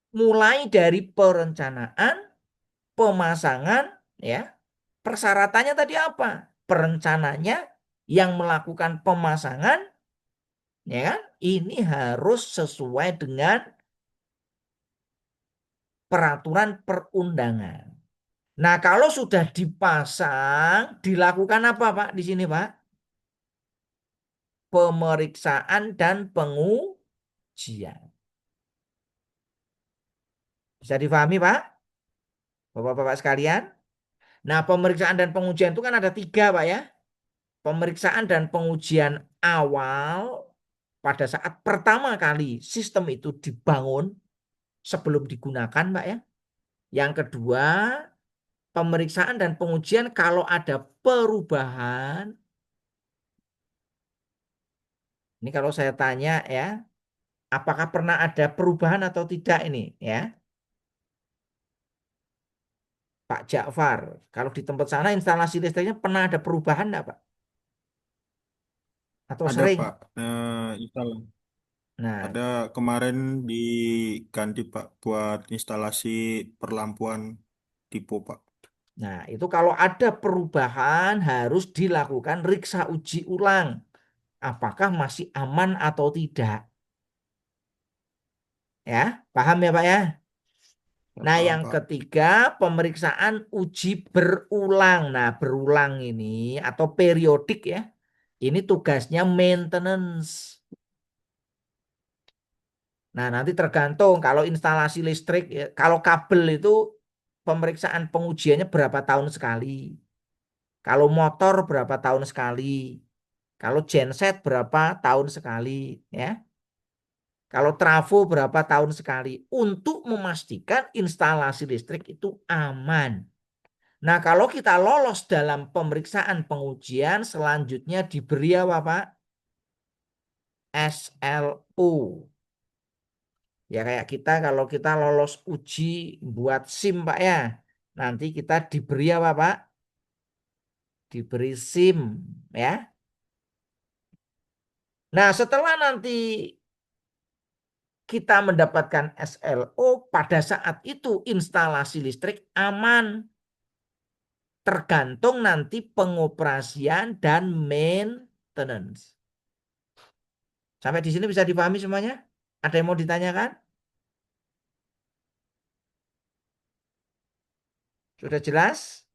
mulai dari perencanaan, pemasangan ya. Persyaratannya tadi apa? Perencananya yang melakukan pemasangan ya kan? Ini harus sesuai dengan peraturan perundangan. Nah, kalau sudah dipasang, dilakukan apa, Pak, di sini, Pak? Pemeriksaan dan pengujian. Bisa difahami, Pak? Bapak-bapak sekalian? Nah, pemeriksaan dan pengujian itu kan ada 3, Pak ya. Pemeriksaan dan pengujian awal pada saat pertama kali sistem itu dibangun sebelum digunakan, Pak ya. Yang kedua, pemeriksaan dan pengujian kalau ada perubahan. Ini kalau saya tanya ya, apakah pernah ada perubahan atau tidak ini ya? Pak Ja'far, kalau di tempat sana instalasi listriknya pernah ada perubahan enggak, Pak? Atau Ada sering? Pak, install. Nah, Ada kemarin diganti Pak buat instalasi perlampuan tipe Pak. nah, itu kalau ada perubahan harus dilakukan riksa uji ulang. Apakah masih aman atau tidak? Ya, paham ya, Pak ya? Nah, Paham yang Pak. ketiga pemeriksaan uji berulang. Nah, berulang ini atau periodik ya. Ini tugasnya maintenance. Nah, nanti tergantung kalau instalasi listrik ya, kalau kabel itu pemeriksaan pengujiannya berapa tahun sekali. Kalau motor berapa tahun sekali. Kalau genset berapa tahun sekali ya. Kalau trafo berapa tahun sekali untuk memastikan instalasi listrik itu aman. Nah, kalau kita lolos dalam pemeriksaan pengujian, selanjutnya diberi apa, Pak? SLO. Ya kayak kita kalau kita lolos uji buat SIM, Pak ya. Nanti kita diberi apa, Pak? Diberi SIM ya. Nah, setelah nanti kita mendapatkan SLO, pada saat itu instalasi listrik aman. Tergantung nanti pengoperasian dan maintenance. Sampai di sini bisa dipahami semuanya? Ada yang mau ditanyakan? Sudah jelas?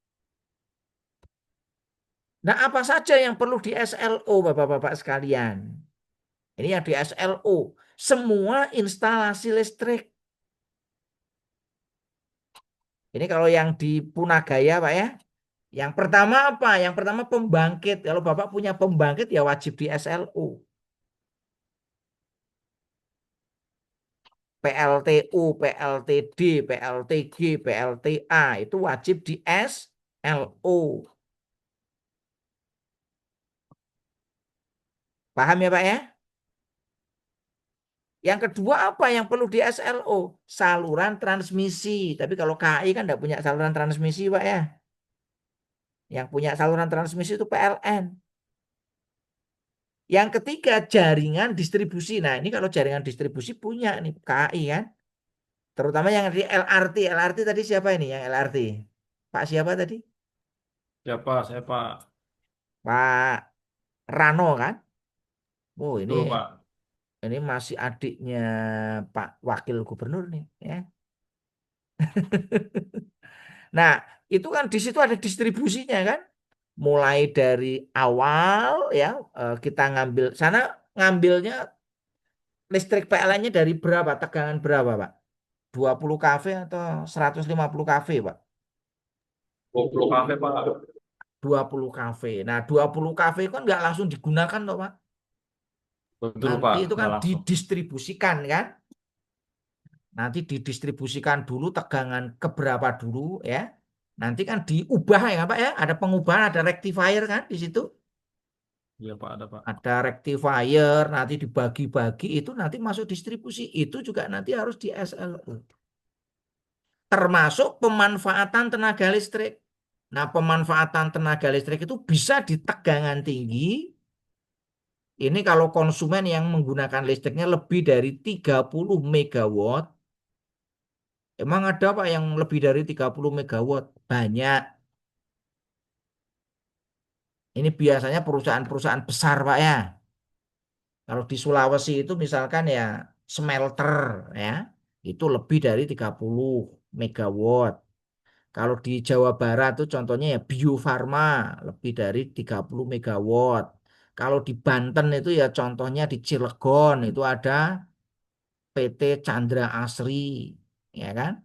Nah, apa saja yang perlu di SLO, Bapak-bapak sekalian? Ini yang di SLO. Semua instalasi listrik. Ini kalau yang di Punagaya, Pak ya. Yang pertama apa? Yang pertama pembangkit. Kalau Bapak punya pembangkit ya wajib di SLO. PLTU, PLTD, PLTG, PLTA itu wajib di SLO. Paham ya, Pak ya? Yang kedua apa yang perlu di SLO? Saluran transmisi. Tapi kalau KAI kan tidak punya saluran transmisi, Pak ya. Yang punya saluran transmisi itu PLN. Yang ketiga jaringan distribusi. Nah, ini kalau jaringan distribusi punya nih KAI kan. Terutama yang di LRT. LRT tadi siapa ini yang LRT? Pak siapa tadi? Siapa? Saya Pak. Pak Rano kan? Oh, Betul Pak. ini masih adiknya Pak Wakil Gubernur nih ya. Nah, itu kan di situ ada distribusinya kan. Mulai dari awal ya kita ngambil sana ngambilnya listrik PLN-nya dari berapa? Tegangan berapa, Pak? 20 kV atau 150 kV, Pak? 20 kV Pak. 20 kV. Nah, 20 kV kan nggak langsung digunakan toh, Pak. Betul Nanti Pak, itu kan nggak langsung. didistribusikan kan. Nanti didistribusikan dulu tegangan keberapa dulu ya. Nanti kan diubah ya Pak ya. Ada pengubahan, ada rectifier kan di situ. Iya Pak, ada Pak. Ada rectifier, nanti dibagi-bagi itu nanti masuk distribusi. Itu juga nanti harus di SLO. Termasuk pemanfaatan tenaga listrik. Nah, pemanfaatan tenaga listrik itu bisa di tegangan tinggi. Ini kalau konsumen yang menggunakan listriknya lebih dari 30 megawatt. Emang ada Pak yang lebih dari 30 megawatt? Banyak. Ini biasanya perusahaan-perusahaan besar Pak ya. Kalau di Sulawesi itu misalkan ya smelter ya, itu lebih dari 30. megawatt. Kalau di Jawa Barat tuh contohnya ya Bio Farma lebih dari 30 megawatt. Kalau di Banten itu ya contohnya di Cilegon itu ada PT Chandra Asri, ya kan?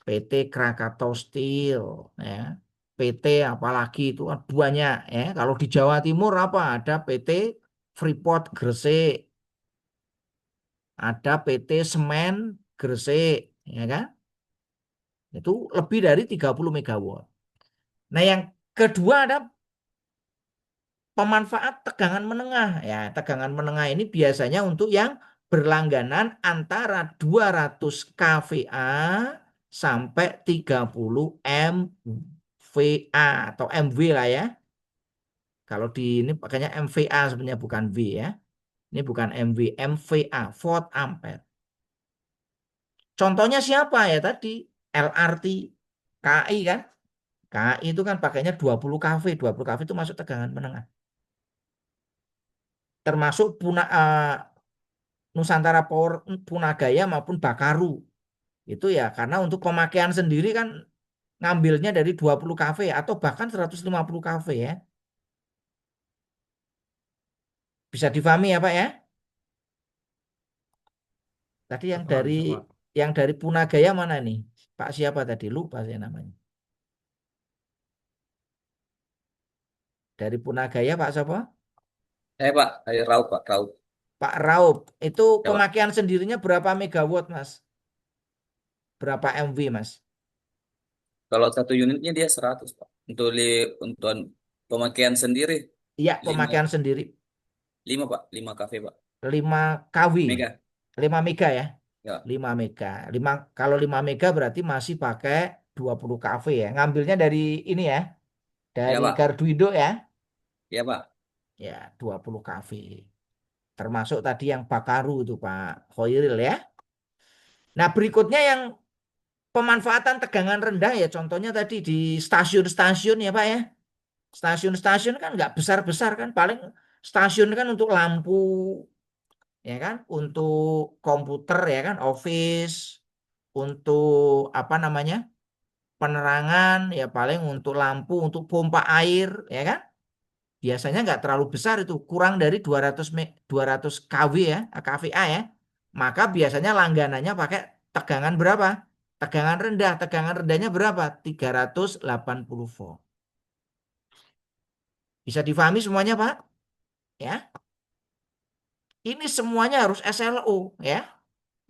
PT Krakatau Steel, ya. PT apalagi itu kan banyak ya. Kalau di Jawa Timur apa? Ada PT Freeport Gresik, ada PT Semen Gresik, ya kan? Itu lebih dari 30 megawatt. Nah, yang kedua ada pemanfaat tegangan menengah. Ya, tegangan menengah ini biasanya untuk yang berlangganan antara 200 kVA sampai 30 MVA atau MV lah ya. Kalau di ini pakainya MVA sebenarnya bukan V ya. Ini bukan MV, MVA, volt ampere. Contohnya siapa ya tadi? LRT, KAI kan? KAI itu kan pakainya 20 kV. 20 kV itu masuk tegangan menengah. Termasuk Nusantara Power, Punagaya maupun Bakaru. Itu ya karena untuk pemakaian sendiri kan ngambilnya dari 20 kV atau bahkan 150 kV ya. Bisa difahami ya Pak ya? Tadi Bisa, Pak. yang dari Punagaya mana nih? Pak siapa tadi? Lupa saya namanya. Dari Punagaya Pak siapa? Pak, dari Raup, Pak, Raup. Pak Raup. Itu Ya, Pak. pemakaian sendirinya berapa megawatt Mas? Berapa MV Mas? Kalau satu unitnya dia 100, Pak. Untuk pemakaian sendiri Iya, 5 pemakaian sendiri 5, Pak, 5 kafe, Pak. 5 kW. Mega. 5 mega ya. Ya. 5 mega. Kalau 5 mega berarti masih pakai 20 kV ya. Ngambilnya dari ini ya. Ya, Dari Pak. Garduido ya. Ya, Pak. Ya, 20 kV. Termasuk tadi yang Bakaru itu Pak Khoiril ya. Nah, berikutnya yang pemanfaatan tegangan rendah ya contohnya tadi di stasiun-stasiun ya Pak ya. Stasiun-stasiun kan nggak besar-besar kan. Paling stasiun kan untuk lampu ya kan. Untuk komputer ya kan. Office. Untuk apa namanya? Penerangan ya paling untuk lampu, untuk pompa air ya kan. Biasanya nggak terlalu besar itu, kurang dari 200 kW ya, kVA ya. Maka biasanya langganannya pakai tegangan berapa? Tegangan rendah. Tegangan rendahnya berapa? 380 volt. Bisa difahami semuanya, Pak? Ya. Ini semuanya harus SLO ya.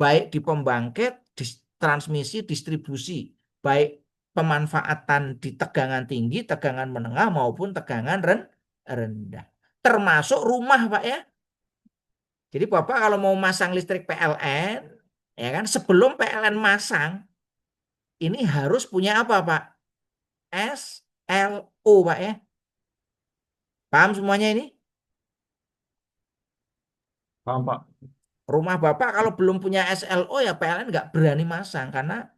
Baik di pembangkit, transmisi, distribusi, baik pemanfaatan di tegangan tinggi, tegangan menengah maupun tegangan rendah. Termasuk rumah, Pak ya. Jadi Bapak kalau mau masang listrik PLN, ya kan, sebelum PLN masang, ini harus punya apa, Pak? SLO, Pak ya. Paham semuanya ini? Paham, Pak. Rumah Bapak kalau belum punya SLO ya PLN nggak berani masang karena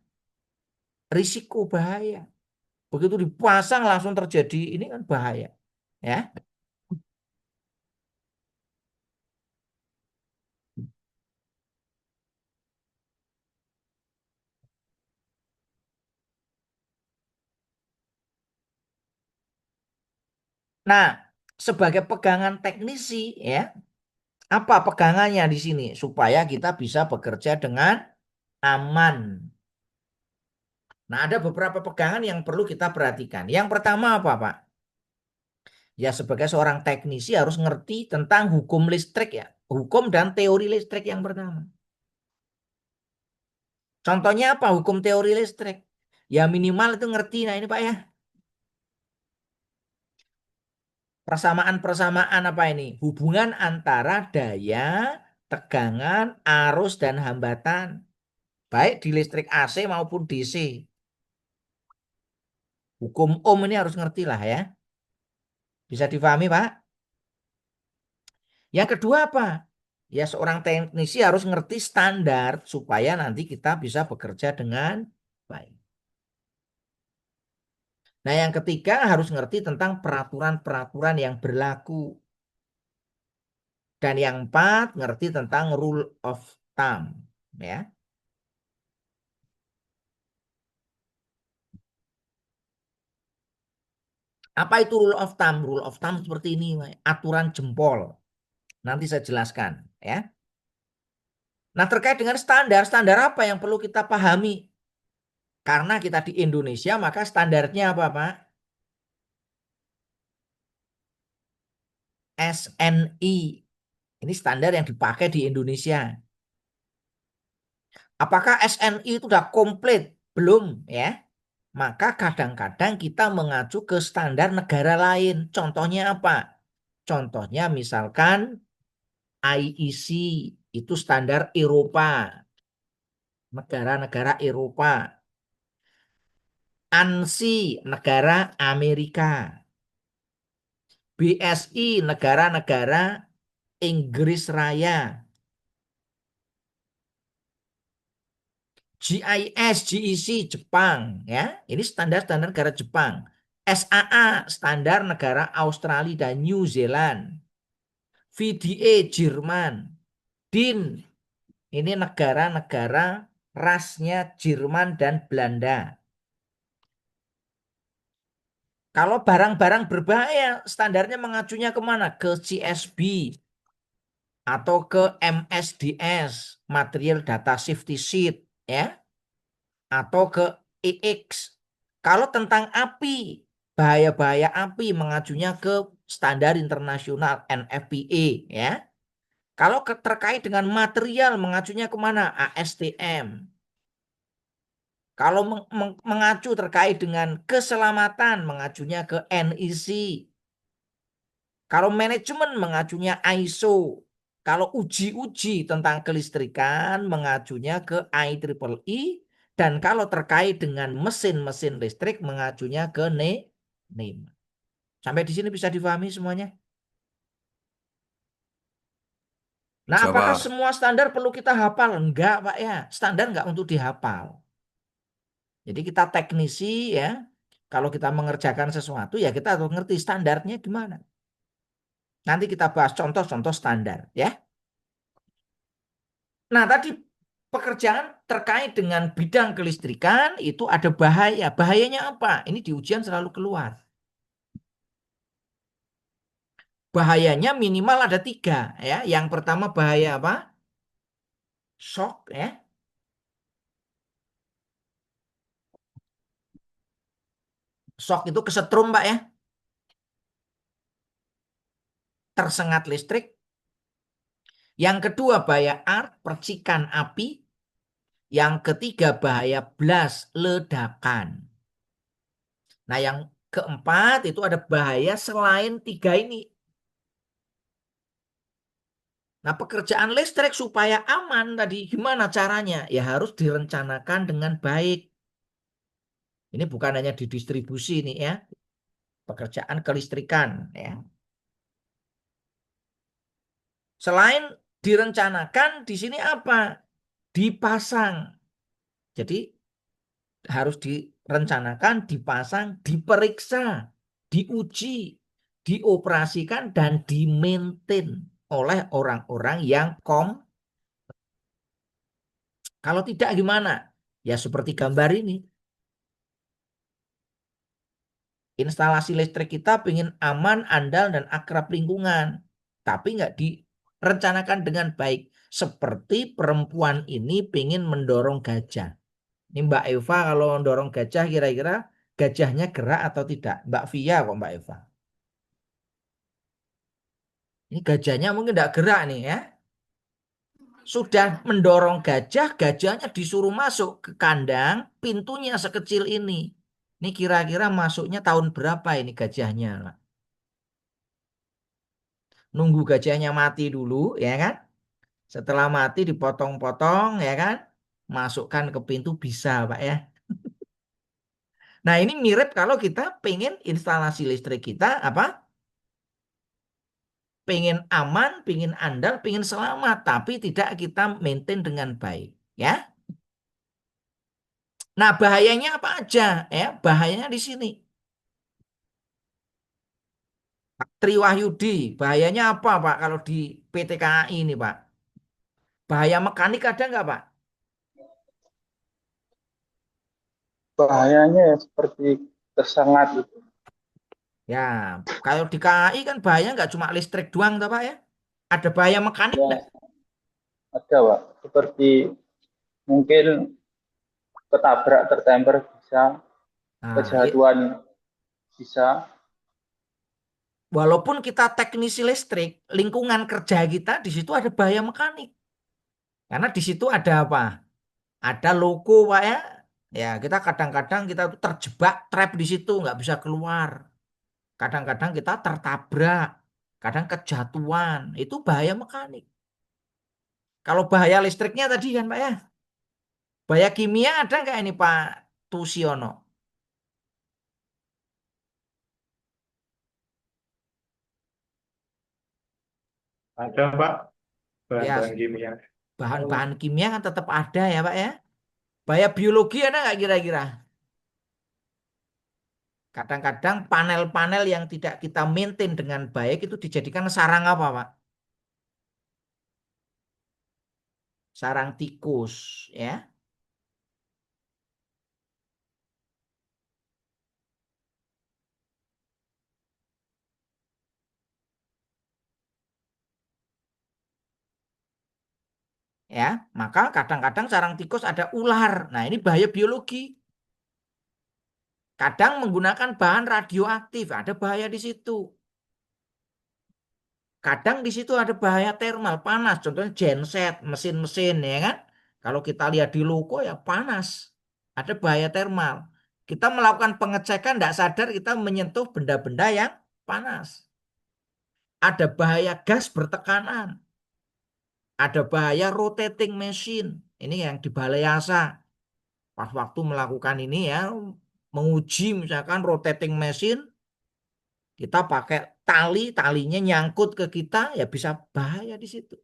risiko bahaya. Begitu dipasang langsung terjadi ini kan bahaya. Ya. Nah, sebagai pegangan teknisi ya, apa pegangannya di sini supaya kita bisa bekerja dengan aman. Nah, ada beberapa pegangan yang perlu kita perhatikan. Yang pertama apa, Pak? Ya, sebagai seorang teknisi harus ngerti tentang hukum listrik ya. Hukum dan teori listrik yang pertama. Contohnya apa hukum teori listrik? Ya minimal itu ngerti. Nah ini Pak ya. Persamaan-persamaan apa ini? Hubungan antara daya, tegangan, arus, dan hambatan. Baik di listrik AC maupun DC. Hukum Ohm ini harus ngerti lah ya. Bisa difahami Pak? Yang kedua apa? Ya seorang teknisi harus ngerti standar supaya nanti kita bisa bekerja dengan baik. Nah yang ketiga harus ngerti tentang peraturan-peraturan yang berlaku. Dan yang empat ngerti tentang rule of thumb. Ya. Apa itu rule of thumb? Rule of thumb seperti ini, aturan jempol. Nanti saya jelaskan, ya. Nah, terkait dengan standar, standar apa yang perlu kita pahami? Karena kita di Indonesia, maka standarnya apa, Pak? SNI. Ini standar yang dipakai di Indonesia. Apakah SNI itu sudah komplit? Belum, ya. Maka kadang-kadang kita mengacu ke standar negara lain. Contohnya apa? Contohnya misalkan IEC, itu standar Eropa. Negara-negara Eropa. ANSI, negara Amerika. BSI, negara-negara Inggris Raya. GIS, GEC, Jepang, ya. Ini standar-standar negara Jepang. SAA, standar negara Australia dan New Zealand. VDA, Jerman. DIN, ini negara-negara rasnya Jerman dan Belanda. Kalau barang-barang berbahaya, standarnya mengacunya kemana? Ke CSB atau ke MSDS, Material Data Safety Sheet, ya, atau ke EX. Kalau tentang api, bahaya-bahaya api mengacunya ke standar internasional NFPA, ya. Kalau terkait dengan material mengacunya kemana? ASTM. Kalau mengacu terkait dengan keselamatan mengacunya ke NEC. Kalau manajemen mengacunya ISO. Kalau uji-uji tentang kelistrikan mengacunya ke IEEE. Dan kalau terkait dengan mesin-mesin listrik mengacunya ke NEM. Sampai di sini bisa difahami semuanya? Nah, Bisa, apakah Pak. semua standar perlu kita hafal? Enggak, Pak, ya. Standar enggak untuk dihafal. Jadi kita teknisi, ya. Kalau kita mengerjakan sesuatu ya kita harus ngerti standarnya gimana. Nanti kita bahas contoh-contoh standar, ya. Nah, tadi pekerjaan terkait dengan bidang kelistrikan itu ada bahaya. Bahayanya apa? Ini di ujian selalu keluar. Bahayanya minimal ada 3, ya. Yang pertama bahaya apa? Shock, ya. Shock itu kesetrum, Pak, ya. Tersengat listrik. Yang kedua bahaya arc, percikan api. Yang ketiga bahaya blast, ledakan. Nah, yang keempat itu ada bahaya selain 3 ini. Nah, pekerjaan listrik supaya aman tadi gimana caranya? Ya harus direncanakan dengan baik. Ini bukan hanya di distribusi nih, ya. Pekerjaan kelistrikan, ya. Selain direncanakan, di sini apa? Dipasang. Jadi harus direncanakan, dipasang, diperiksa, diuji, dioperasikan, dan di-maintain oleh orang-orang yang Kalau tidak gimana? Ya seperti gambar ini. Instalasi listrik kita pengen aman, andal, dan akrab lingkungan. Tapi nggak direncanakan dengan baik. Seperti perempuan ini pengen mendorong gajah. Ini Mbak Eva kalau mendorong gajah kira-kira gajahnya gerak atau tidak? Mbak Via kok Mbak Eva? Ini gajahnya mungkin tidak gerak nih, ya. Sudah mendorong gajah, gajahnya disuruh masuk ke kandang, pintunya sekecil ini. Ini kira-kira masuknya tahun berapa ini gajahnya? Nunggu gajahnya mati dulu, ya kan? Setelah mati dipotong-potong, ya kan? Masukkan ke pintu bisa, Pak, ya. Nah, ini mirip kalau kita pengen instalasi listrik kita apa? Pengen aman, pengen andal, pengen selamat, tapi tidak kita maintain dengan baik, ya. Nah, bahayanya apa aja, ya? Bahayanya di sini. Pak Triwahyudi, bahayanya apa, Pak, kalau di PT KAI ini, Pak? Bahaya mekanik ada nggak, Pak? Bahayanya ya seperti tersengat gitu. Ya, kalau di KAI kan bahaya nggak cuma listrik doang, toh, Pak ya? Ada bahaya mekanik Ya, nggak? ada Pak. Seperti mungkin ketabrak, tertemper bisa, Nah, kejatuhan bisa. walaupun kita teknisi listrik, lingkungan kerja kita di situ ada bahaya mekanik. Karena di situ ada apa? Ada logo, Pak ya. Ya, kita kadang-kadang kita tuh terjebak trap di situ, nggak bisa keluar. Kadang-kadang kita tertabrak, kadang kejatuhan. Itu bahaya mekanik. Kalau bahaya listriknya tadi kan, Pak ya. Bahaya kimia ada nggak ini Pak Tusiono? Ada, Pak, bahan-bahan Ya, kimia. bahan-bahan kimia kan tetap ada ya Pak ya. Bahaya biologi ada nggak kira-kira? Kadang-kadang panel-panel yang tidak kita maintain dengan baik itu dijadikan sarang apa Pak? Sarang tikus ya. Ya, maka kadang-kadang sarang tikus ada ular. Nah, ini bahaya biologi. Kadang menggunakan bahan radioaktif, ada bahaya di situ. Kadang di situ ada bahaya termal, panas. Contohnya genset, mesin-mesin ya kan. Kalau kita lihat di logo ya panas. Ada bahaya termal. Kita melakukan pengecekan tidak sadar kita menyentuh benda-benda yang panas. Ada bahaya gas bertekanan. Ada bahaya rotating machine. Ini yang di Balai Asa. Pas waktu melakukan ini ya, menguji misalkan rotating machine, kita pakai tali, talinya nyangkut ke kita, ya bisa bahaya di situ.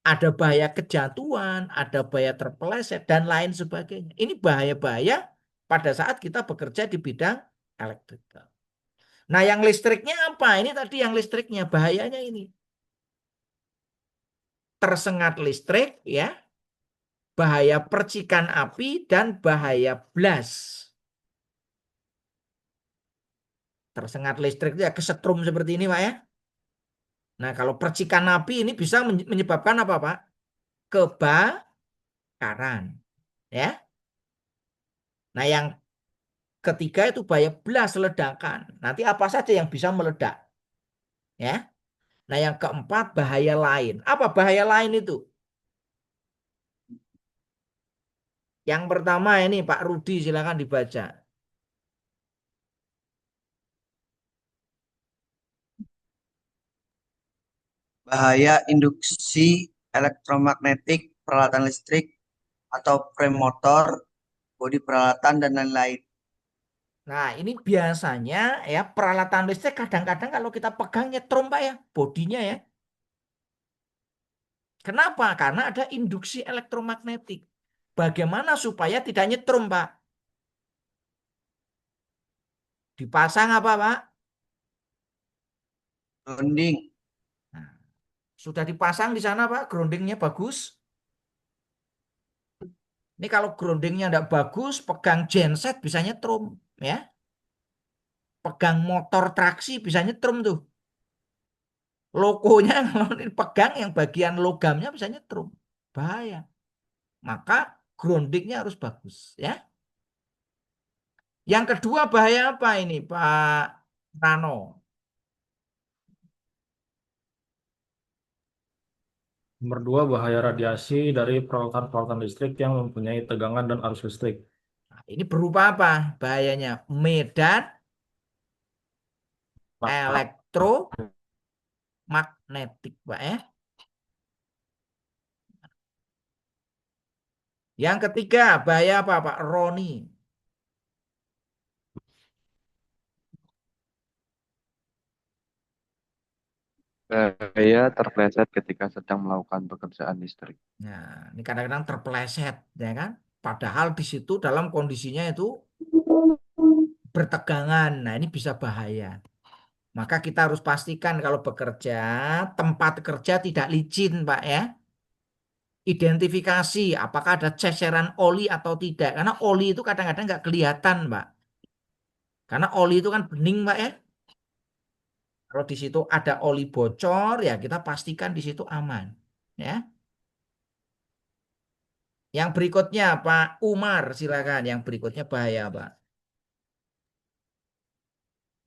Ada bahaya kejatuhan, ada bahaya terpeleset, dan lain sebagainya. Ini bahaya-bahaya pada saat kita bekerja di bidang elektrikal. Nah, yang listriknya apa? Ini tadi yang listriknya, bahayanya ini. Tersengat listrik, ya, bahaya percikan api, dan bahaya blast. Tersengat listrik itu ya kesetrum seperti ini, Pak ya. Nah, kalau percikan api ini bisa menyebabkan apa, Pak? Kebakaran, ya. Nah, yang ketiga itu bahaya blast, ledakan. Nanti apa saja yang bisa meledak, ya. Nah, yang keempat bahaya lain. Apa bahaya lain itu? Yang pertama ini Pak Rudi silakan dibaca. Bahaya induksi elektromagnetik, peralatan listrik atau frame motor, bodi peralatan, dan lain-lain. Nah, ini biasanya ya peralatan listrik kadang-kadang kalau kita pegang nyetrum Pak ya, bodinya ya. Kenapa? Karena ada induksi elektromagnetik. Bagaimana supaya tidak nyetrum, Pak? Dipasang apa, Pak? Grounding, Nah, sudah dipasang di sana, Pak. Groundingnya bagus. Ini kalau groundingnya tidak bagus, pegang genset bisa nyetrum, ya. Pegang motor traksi bisa nyetrum tuh. Logonya kalau dipegang yang bagian logamnya bisa nyetrum. Bahaya. Maka groundingnya harus bagus, ya. Yang kedua bahaya apa ini, Pak Rano? Nomor dua, bahaya radiasi dari peralatan-peralatan listrik yang mempunyai tegangan dan arus listrik. Nah, ini berupa apa bahayanya? Medan elektromagnetik, Pak ya. Yang ketiga, bahaya apa, Pak Roni? Bahaya terpleset ketika sedang melakukan pekerjaan listrik. Nah, ini kadang-kadang terpeleset, ya kan? Padahal di situ dalam kondisinya itu bertegangan. Nah, ini bisa bahaya. Maka kita harus pastikan kalau bekerja, tempat kerja tidak licin, Pak ya. Identifikasi apakah ada ceceran oli atau tidak. Karena oli itu kadang-kadang nggak kelihatan, Pak. Karena oli itu kan bening, Pak ya. Kalau di situ ada oli bocor, ya kita pastikan di situ aman. Ya. Yang berikutnya Pak Umar, silakan. Yang berikutnya bahaya, Pak.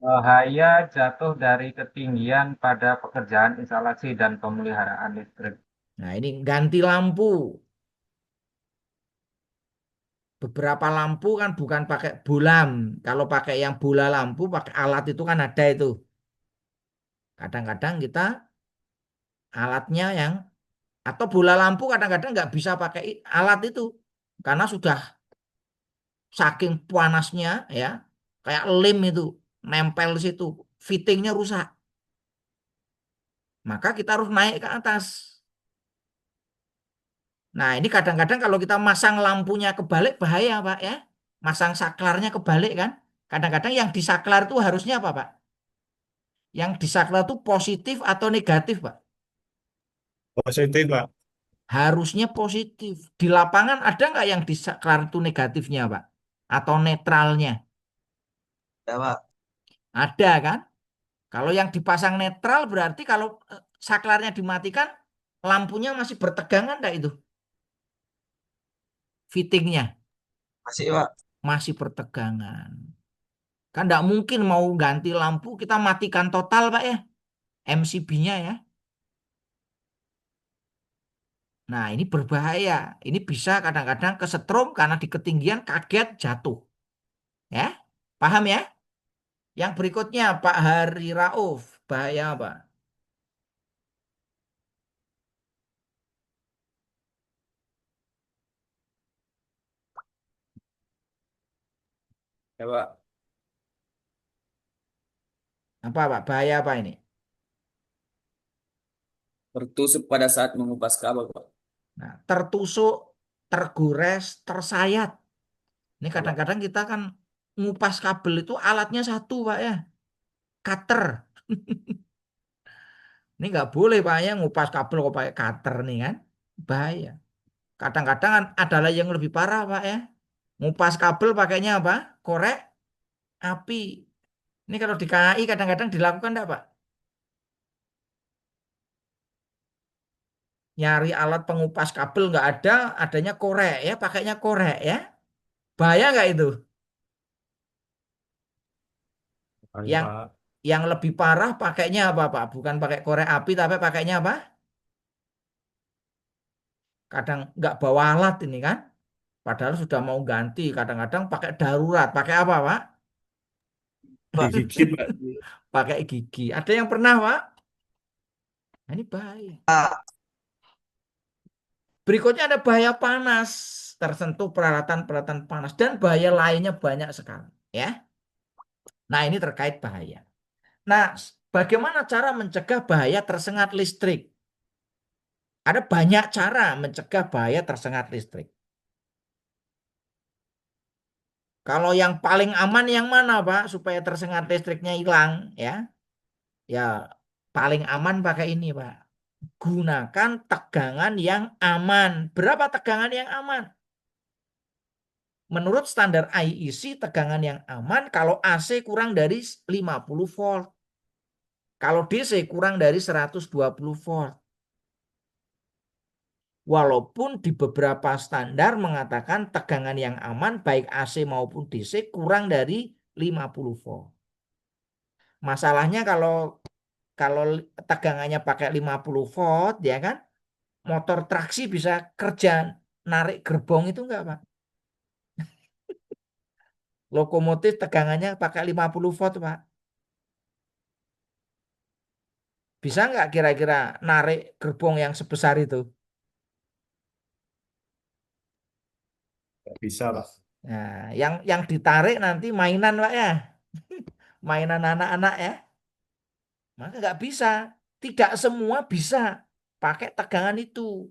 Bahaya jatuh dari ketinggian pada pekerjaan instalasi dan pemeliharaan listrik. Nah, ini ganti lampu. Beberapa lampu kan bukan pakai bolam. Kalau pakai yang bola lampu, pakai alat itu kan ada itu. Kadang-kadang kita alatnya yang atau bola lampu kadang-kadang nggak bisa pakai alat itu karena sudah saking panasnya ya kayak lem itu nempel di situ, fittingnya rusak. Maka kita harus naik ke atas. Nah, ini kadang-kadang kalau kita masang lampunya kebalik bahaya, Pak ya. Masang saklarnya kebalik kan. Kadang-kadang yang disaklar itu harusnya apa, Pak? Yang disaklar itu positif atau negatif, Pak? Positif, Pak. Harusnya positif. Di lapangan ada nggak yang disaklar itu negatifnya, Pak? Atau netralnya? Ya, Pak. Ada kan? Kalau yang dipasang netral berarti kalau saklarnya dimatikan, lampunya masih bertegangan enggak itu? Fittingnya Masih, Pak. masih bertegangan. Kan enggak mungkin mau ganti lampu kita matikan total, Pak ya. MCB-nya ya. Nah, ini berbahaya. Ini bisa kadang-kadang kesetrum karena di ketinggian kaget jatuh. Ya, paham ya? Yang berikutnya Pak Hari Rauf, bahaya apa? Ya, Pak. Apa Pak? Bahaya apa ini? Tertusuk pada saat mengupas kabel, Pak. Nah, tertusuk, tergores, tersayat. Ini Ya, Pak. kadang-kadang kita kan ngupas kabel itu alatnya satu, Pak ya. Cutter. Ini nggak boleh Pak ya ngupas kabel kok pakai cutter nih kan. Bahaya. Kadang-kadang ada lagi yang lebih parah Pak ya. Ngupas kabel pakainya apa? Korek api. Ini kalau di KAI kadang-kadang dilakukan enggak, Pak? Nyari alat pengupas kabel nggak ada, adanya korek ya, pakainya korek ya. Bahaya nggak itu? Bahaya, Yang Pak. yang lebih parah pakainya apa, Pak? Bukan pakai korek api, tapi pakainya apa? Kadang nggak bawa alat ini kan. Padahal sudah mau ganti, kadang-kadang pakai darurat. Pakai apa, Pak? Pak. Digigit, Pak. Pakai gigi. Ada yang pernah, Pak? Nah, ini bahaya. Berikutnya ada bahaya panas, tersentuh peralatan-peralatan panas dan bahaya lainnya banyak sekali, ya. Nah, ini terkait bahaya. Nah, bagaimana cara mencegah bahaya tersengat listrik? Ada banyak cara mencegah bahaya tersengat listrik. Kalau yang paling aman yang mana, Pak? Supaya tersengat listriknya hilang, ya. Ya, paling aman pakai ini, Pak. Gunakan tegangan yang aman. Berapa tegangan yang aman? Menurut standar IEC, tegangan yang aman kalau AC kurang dari 50 volt. Kalau DC kurang dari 120 volt. Walaupun di beberapa standar mengatakan tegangan yang aman baik AC maupun DC kurang dari 50 volt. Masalahnya kalau tegangannya pakai 50 volt ya kan, motor traksi bisa kerja narik gerbong itu enggak, Pak? Lokomotif tegangannya pakai 50 volt, Pak. Bisa nggak kira-kira narik gerbong yang sebesar itu? Nggak bisa, Pak. Nah, yang ditarik nanti mainan, Pak ya. Mainan anak-anak ya. Maka nggak bisa. Tidak semua bisa pakai tegangan itu.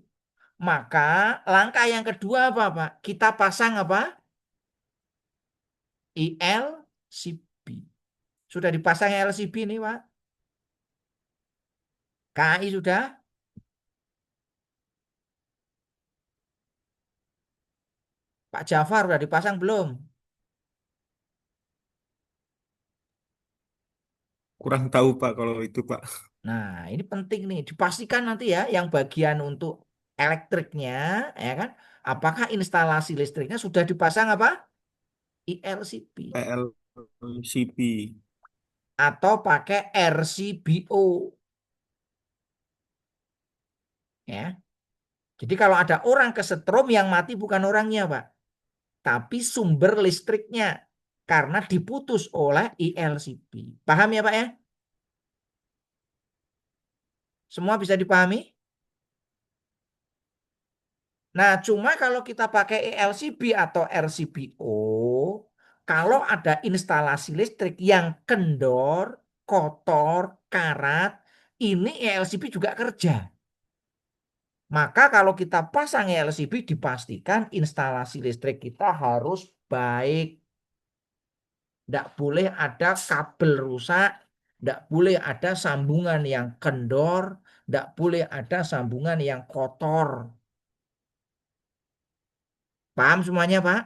Maka langkah yang kedua apa, Pak? Kita pasang apa? ILCB. Sudah dipasang LCB ini, Pak? KAI sudah? Pak Jafar sudah dipasang belum? Kurang tahu Pak kalau itu Pak. Nah, ini penting nih, dipastikan nanti ya yang bagian untuk elektriknya, ya kan? Apakah instalasi listriknya sudah dipasang apa? ILCP PLCP. atau pakai RCBO, ya. Jadi kalau ada orang kesetrum yang mati bukan orangnya, Pak, tapi sumber listriknya karena diputus oleh ILCP. Paham ya, Pak ya? Semua bisa dipahami? Nah, cuma kalau kita pakai ELCB atau RCBO, kalau ada instalasi listrik yang kendor, kotor, karat, ini ELCB juga kerja. Maka kalau kita pasang ELCB, dipastikan instalasi listrik kita harus baik. Tidak boleh ada kabel rusak, tidak boleh ada sambungan yang kendor, tidak boleh ada sambungan yang kotor. Paham semuanya, Pak?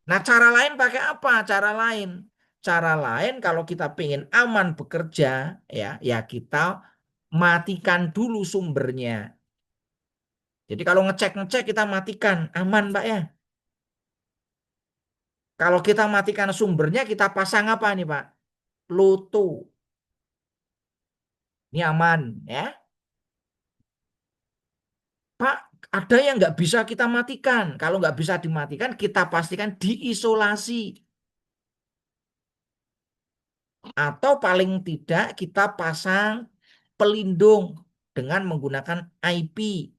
Nah, cara lain pakai apa? Cara lain. Cara lain kalau kita pengen aman bekerja, ya kita matikan dulu sumbernya. Jadi kalau ngecek-ngecek kita matikan, aman, Pak ya. Kalau kita matikan sumbernya, kita pasang apa nih, Pak? Loto. Ini aman, ya. Pak, ada yang nggak bisa kita matikan. Kalau nggak bisa dimatikan, kita pastikan diisolasi. Atau paling tidak kita pasang pelindung dengan menggunakan IP.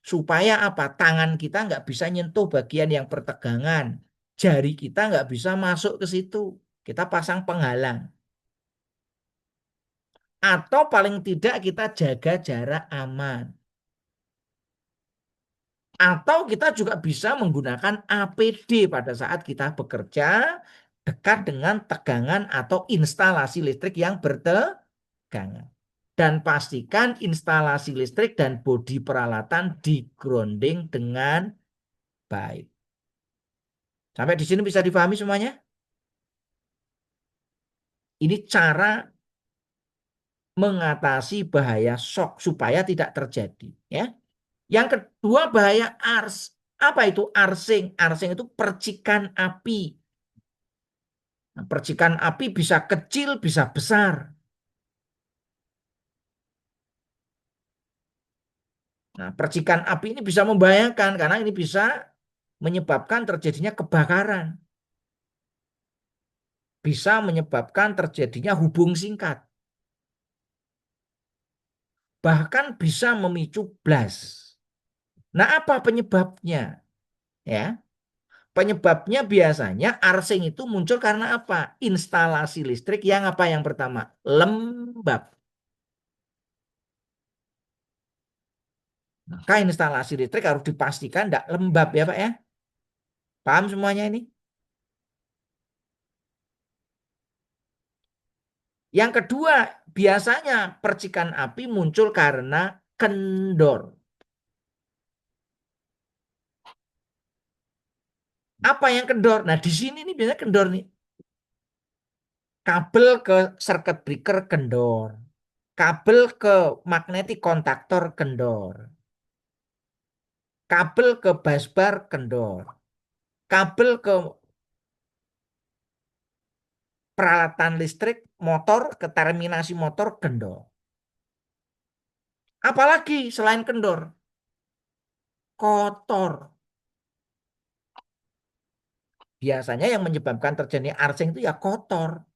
Supaya apa? Tangan kita nggak bisa nyentuh bagian yang bertegangan. Jari kita nggak bisa masuk ke situ. Kita pasang penghalang. Atau paling tidak kita jaga jarak aman. Atau kita juga bisa menggunakan APD pada saat kita bekerja dekat dengan tegangan atau instalasi listrik yang bertegangan. Dan pastikan instalasi listrik dan bodi peralatan di-grounding dengan baik. Sampai di sini bisa dipahami semuanya? Ini cara mengatasi bahaya shock supaya tidak terjadi. Ya. Yang kedua bahaya ars. Apa itu arsing? Arsing itu percikan api. Nah, percikan api bisa kecil, bisa besar. Nah, percikan api ini bisa membahayakan karena ini bisa menyebabkan terjadinya kebakaran. Bisa menyebabkan terjadinya hubung singkat. Bahkan bisa memicu blast. Nah, apa penyebabnya? Ya. Penyebabnya biasanya arsing itu muncul karena apa? Instalasi listrik yang apa yang pertama? Lembab. Maka instalasi listrik harus dipastikan tidak lembab ya Pak ya. Paham semuanya ini? Yang kedua, biasanya percikan api muncul karena kendor. Apa yang kendor? Nah, di sini nih biasanya kendor nih. Kabel ke circuit breaker kendor. Kabel ke magnetic kontaktor kendor. Kabel ke busbar kendor. Kabel ke peralatan listrik motor ke terminasi motor kendor. Apalagi selain kendor? Kotor. Biasanya yang menyebabkan terjadi arsing itu ya kotor.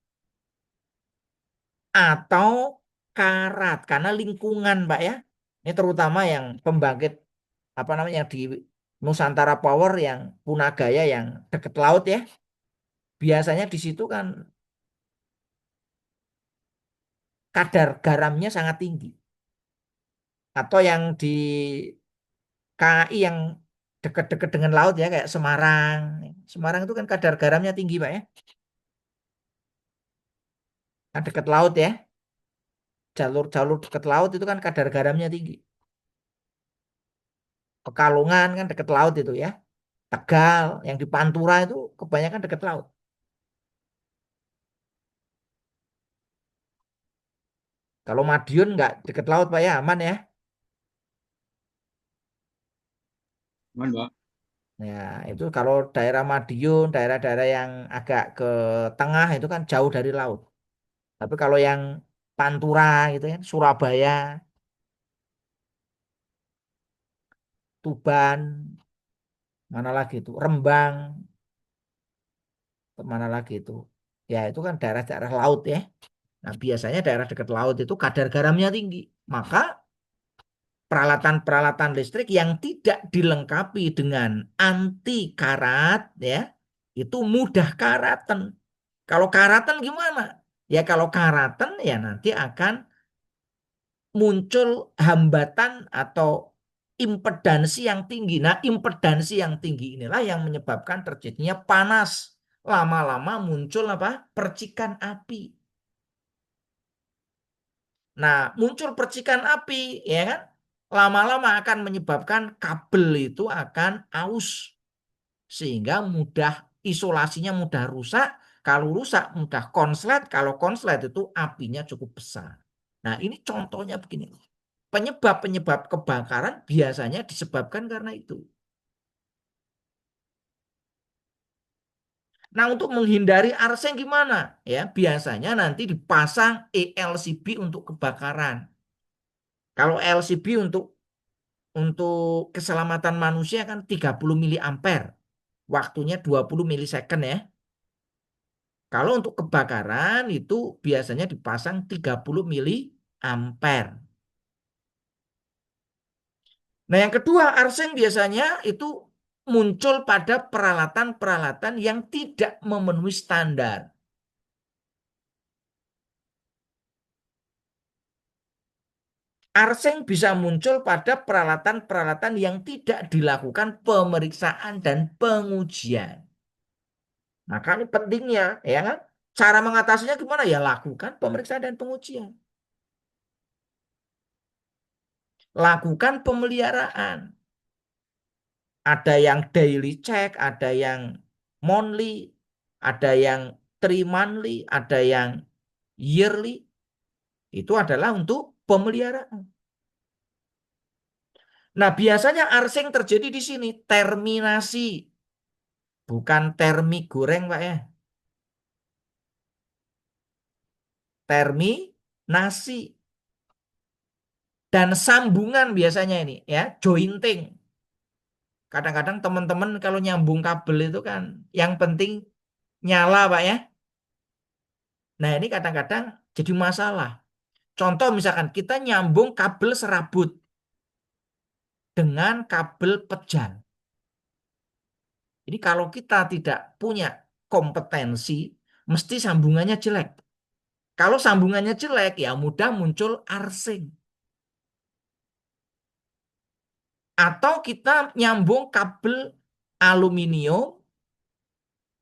Atau karat karena lingkungan, Pak ya. Ini terutama yang pembangkit apa namanya yang di Nusantara Power yang Punagaya yang dekat laut ya. Biasanya di situ kan kadar garamnya sangat tinggi. Atau yang di KAI yang dekat-dekat dengan laut ya kayak Semarang. Semarang itu kan kadar garamnya tinggi, Pak ya. Kan dekat laut ya. Jalur-jalur dekat laut itu kan kadar garamnya tinggi. Pekalongan kan dekat laut itu ya. Tegal, yang di Pantura itu kebanyakan dekat laut. Kalau Madiun nggak deket laut Pak ya, aman ya. Aman, Pak. Ya, itu kalau daerah Madiun, daerah-daerah yang agak ke tengah itu kan jauh dari laut. Tapi kalau yang Pantura gitu kan, Surabaya, Tuban, mana lagi itu, Rembang, mana lagi itu. Ya, itu kan daerah-daerah laut ya. Nah, biasanya daerah dekat laut itu kadar garamnya tinggi. Maka peralatan-peralatan listrik yang tidak dilengkapi dengan anti karat ya, itu mudah karatan. Kalau karatan gimana? Ya kalau karatan ya nanti akan muncul hambatan atau impedansi yang tinggi. Nah, impedansi yang tinggi inilah yang menyebabkan terjadinya panas. Lama-lama muncul apa? Percikan api. Nah, muncul percikan api, ya kan? Lama-lama akan menyebabkan kabel itu akan aus. Sehingga mudah isolasinya mudah rusak. Kalau rusak mudah konslet. Kalau konslet itu apinya cukup besar. Nah, ini contohnya begini. Penyebab-penyebab kebakaran biasanya disebabkan karena itu. Nah, untuk menghindari arsen gimana? Ya, biasanya nanti dipasang ELCB untuk kebakaran. Kalau LCB untuk keselamatan manusia kan 30 miliampere. Waktunya 20 milisecond ya. Kalau untuk kebakaran itu biasanya dipasang 30 miliampere. Nah, yang kedua, arsen biasanya itu muncul pada peralatan-peralatan yang tidak memenuhi standar. Arsen bisa muncul pada peralatan-peralatan yang tidak dilakukan pemeriksaan dan pengujian. Maka ini pentingnya, ya kan? Cara mengatasinya gimana? Ya lakukan pemeriksaan dan pengujian. Lakukan pemeliharaan. Ada yang daily check, ada yang monthly, ada yang 3 monthly, ada yang yearly. Itu adalah untuk pemeliharaan. Nah, biasanya arsen terjadi di sini, terminasi. Bukan termi goreng, Pak ya. Terminasi. Dan sambungan biasanya ini ya, jointing. Kadang-kadang teman-teman kalau nyambung kabel itu kan yang penting nyala Pak ya. Nah ini kadang-kadang jadi masalah. Contoh misalkan kita nyambung kabel serabut dengan kabel pejal. Ini kalau kita tidak punya kompetensi, mesti sambungannya jelek. Kalau sambungannya jelek ya mudah muncul arsen. Atau kita nyambung kabel aluminium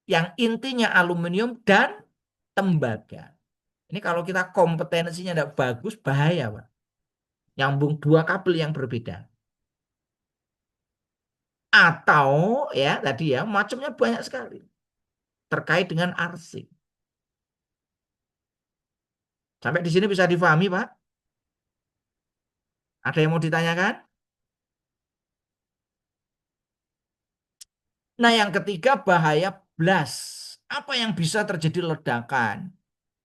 yang intinya aluminium dan tembaga. Ini kalau kita kompetensinya tidak bagus, bahaya, Pak. Nyambung dua kabel yang berbeda. Atau ya tadi ya macamnya banyak sekali terkait dengan arsen. Sampai di sini bisa difahami, Pak? Ada yang mau ditanyakan? Nah, yang ketiga bahaya blast. Apa yang bisa terjadi ledakan?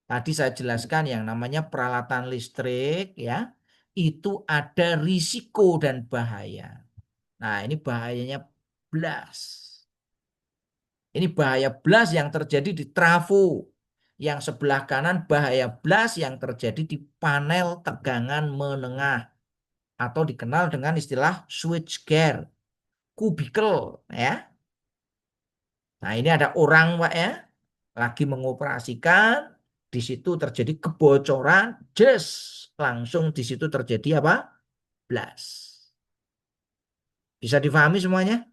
Tadi saya jelaskan yang namanya peralatan listrik ya, itu ada risiko dan bahaya. Nah, ini bahayanya blast. Ini bahaya blast yang terjadi di trafo. Yang sebelah kanan bahaya blast yang terjadi di panel tegangan menengah. Atau dikenal dengan istilah switchgear, kubikel ya. Nah, ini ada orang Pak ya, lagi mengoperasikan, di situ terjadi kebocoran, just langsung di situ terjadi apa? Blast. Bisa difahami semuanya?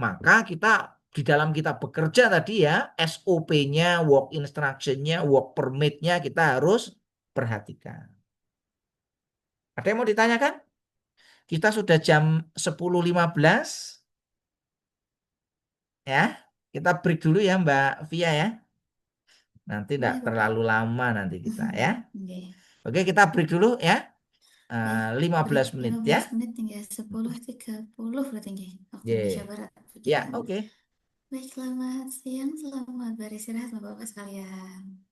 Maka kita di dalam kita bekerja tadi ya, SOP-nya, work instruction-nya, work permit-nya kita harus perhatikan. Ada yang mau ditanyakan? Kita sudah jam 10.15. Ya, kita break dulu ya Mbak Via ya. Nanti Boleh, tidak Bapak. terlalu lama nanti kita ya. Oke. Oke, kita break dulu ya. Break 15 menit ya. 15 menit hingga 10.30 berarti nggih, waktu Ye. Indonesia Barat. Ya, Pujian. oke. Baik, selamat siang, selamat beristirahat Bapak-Bapak sekalian.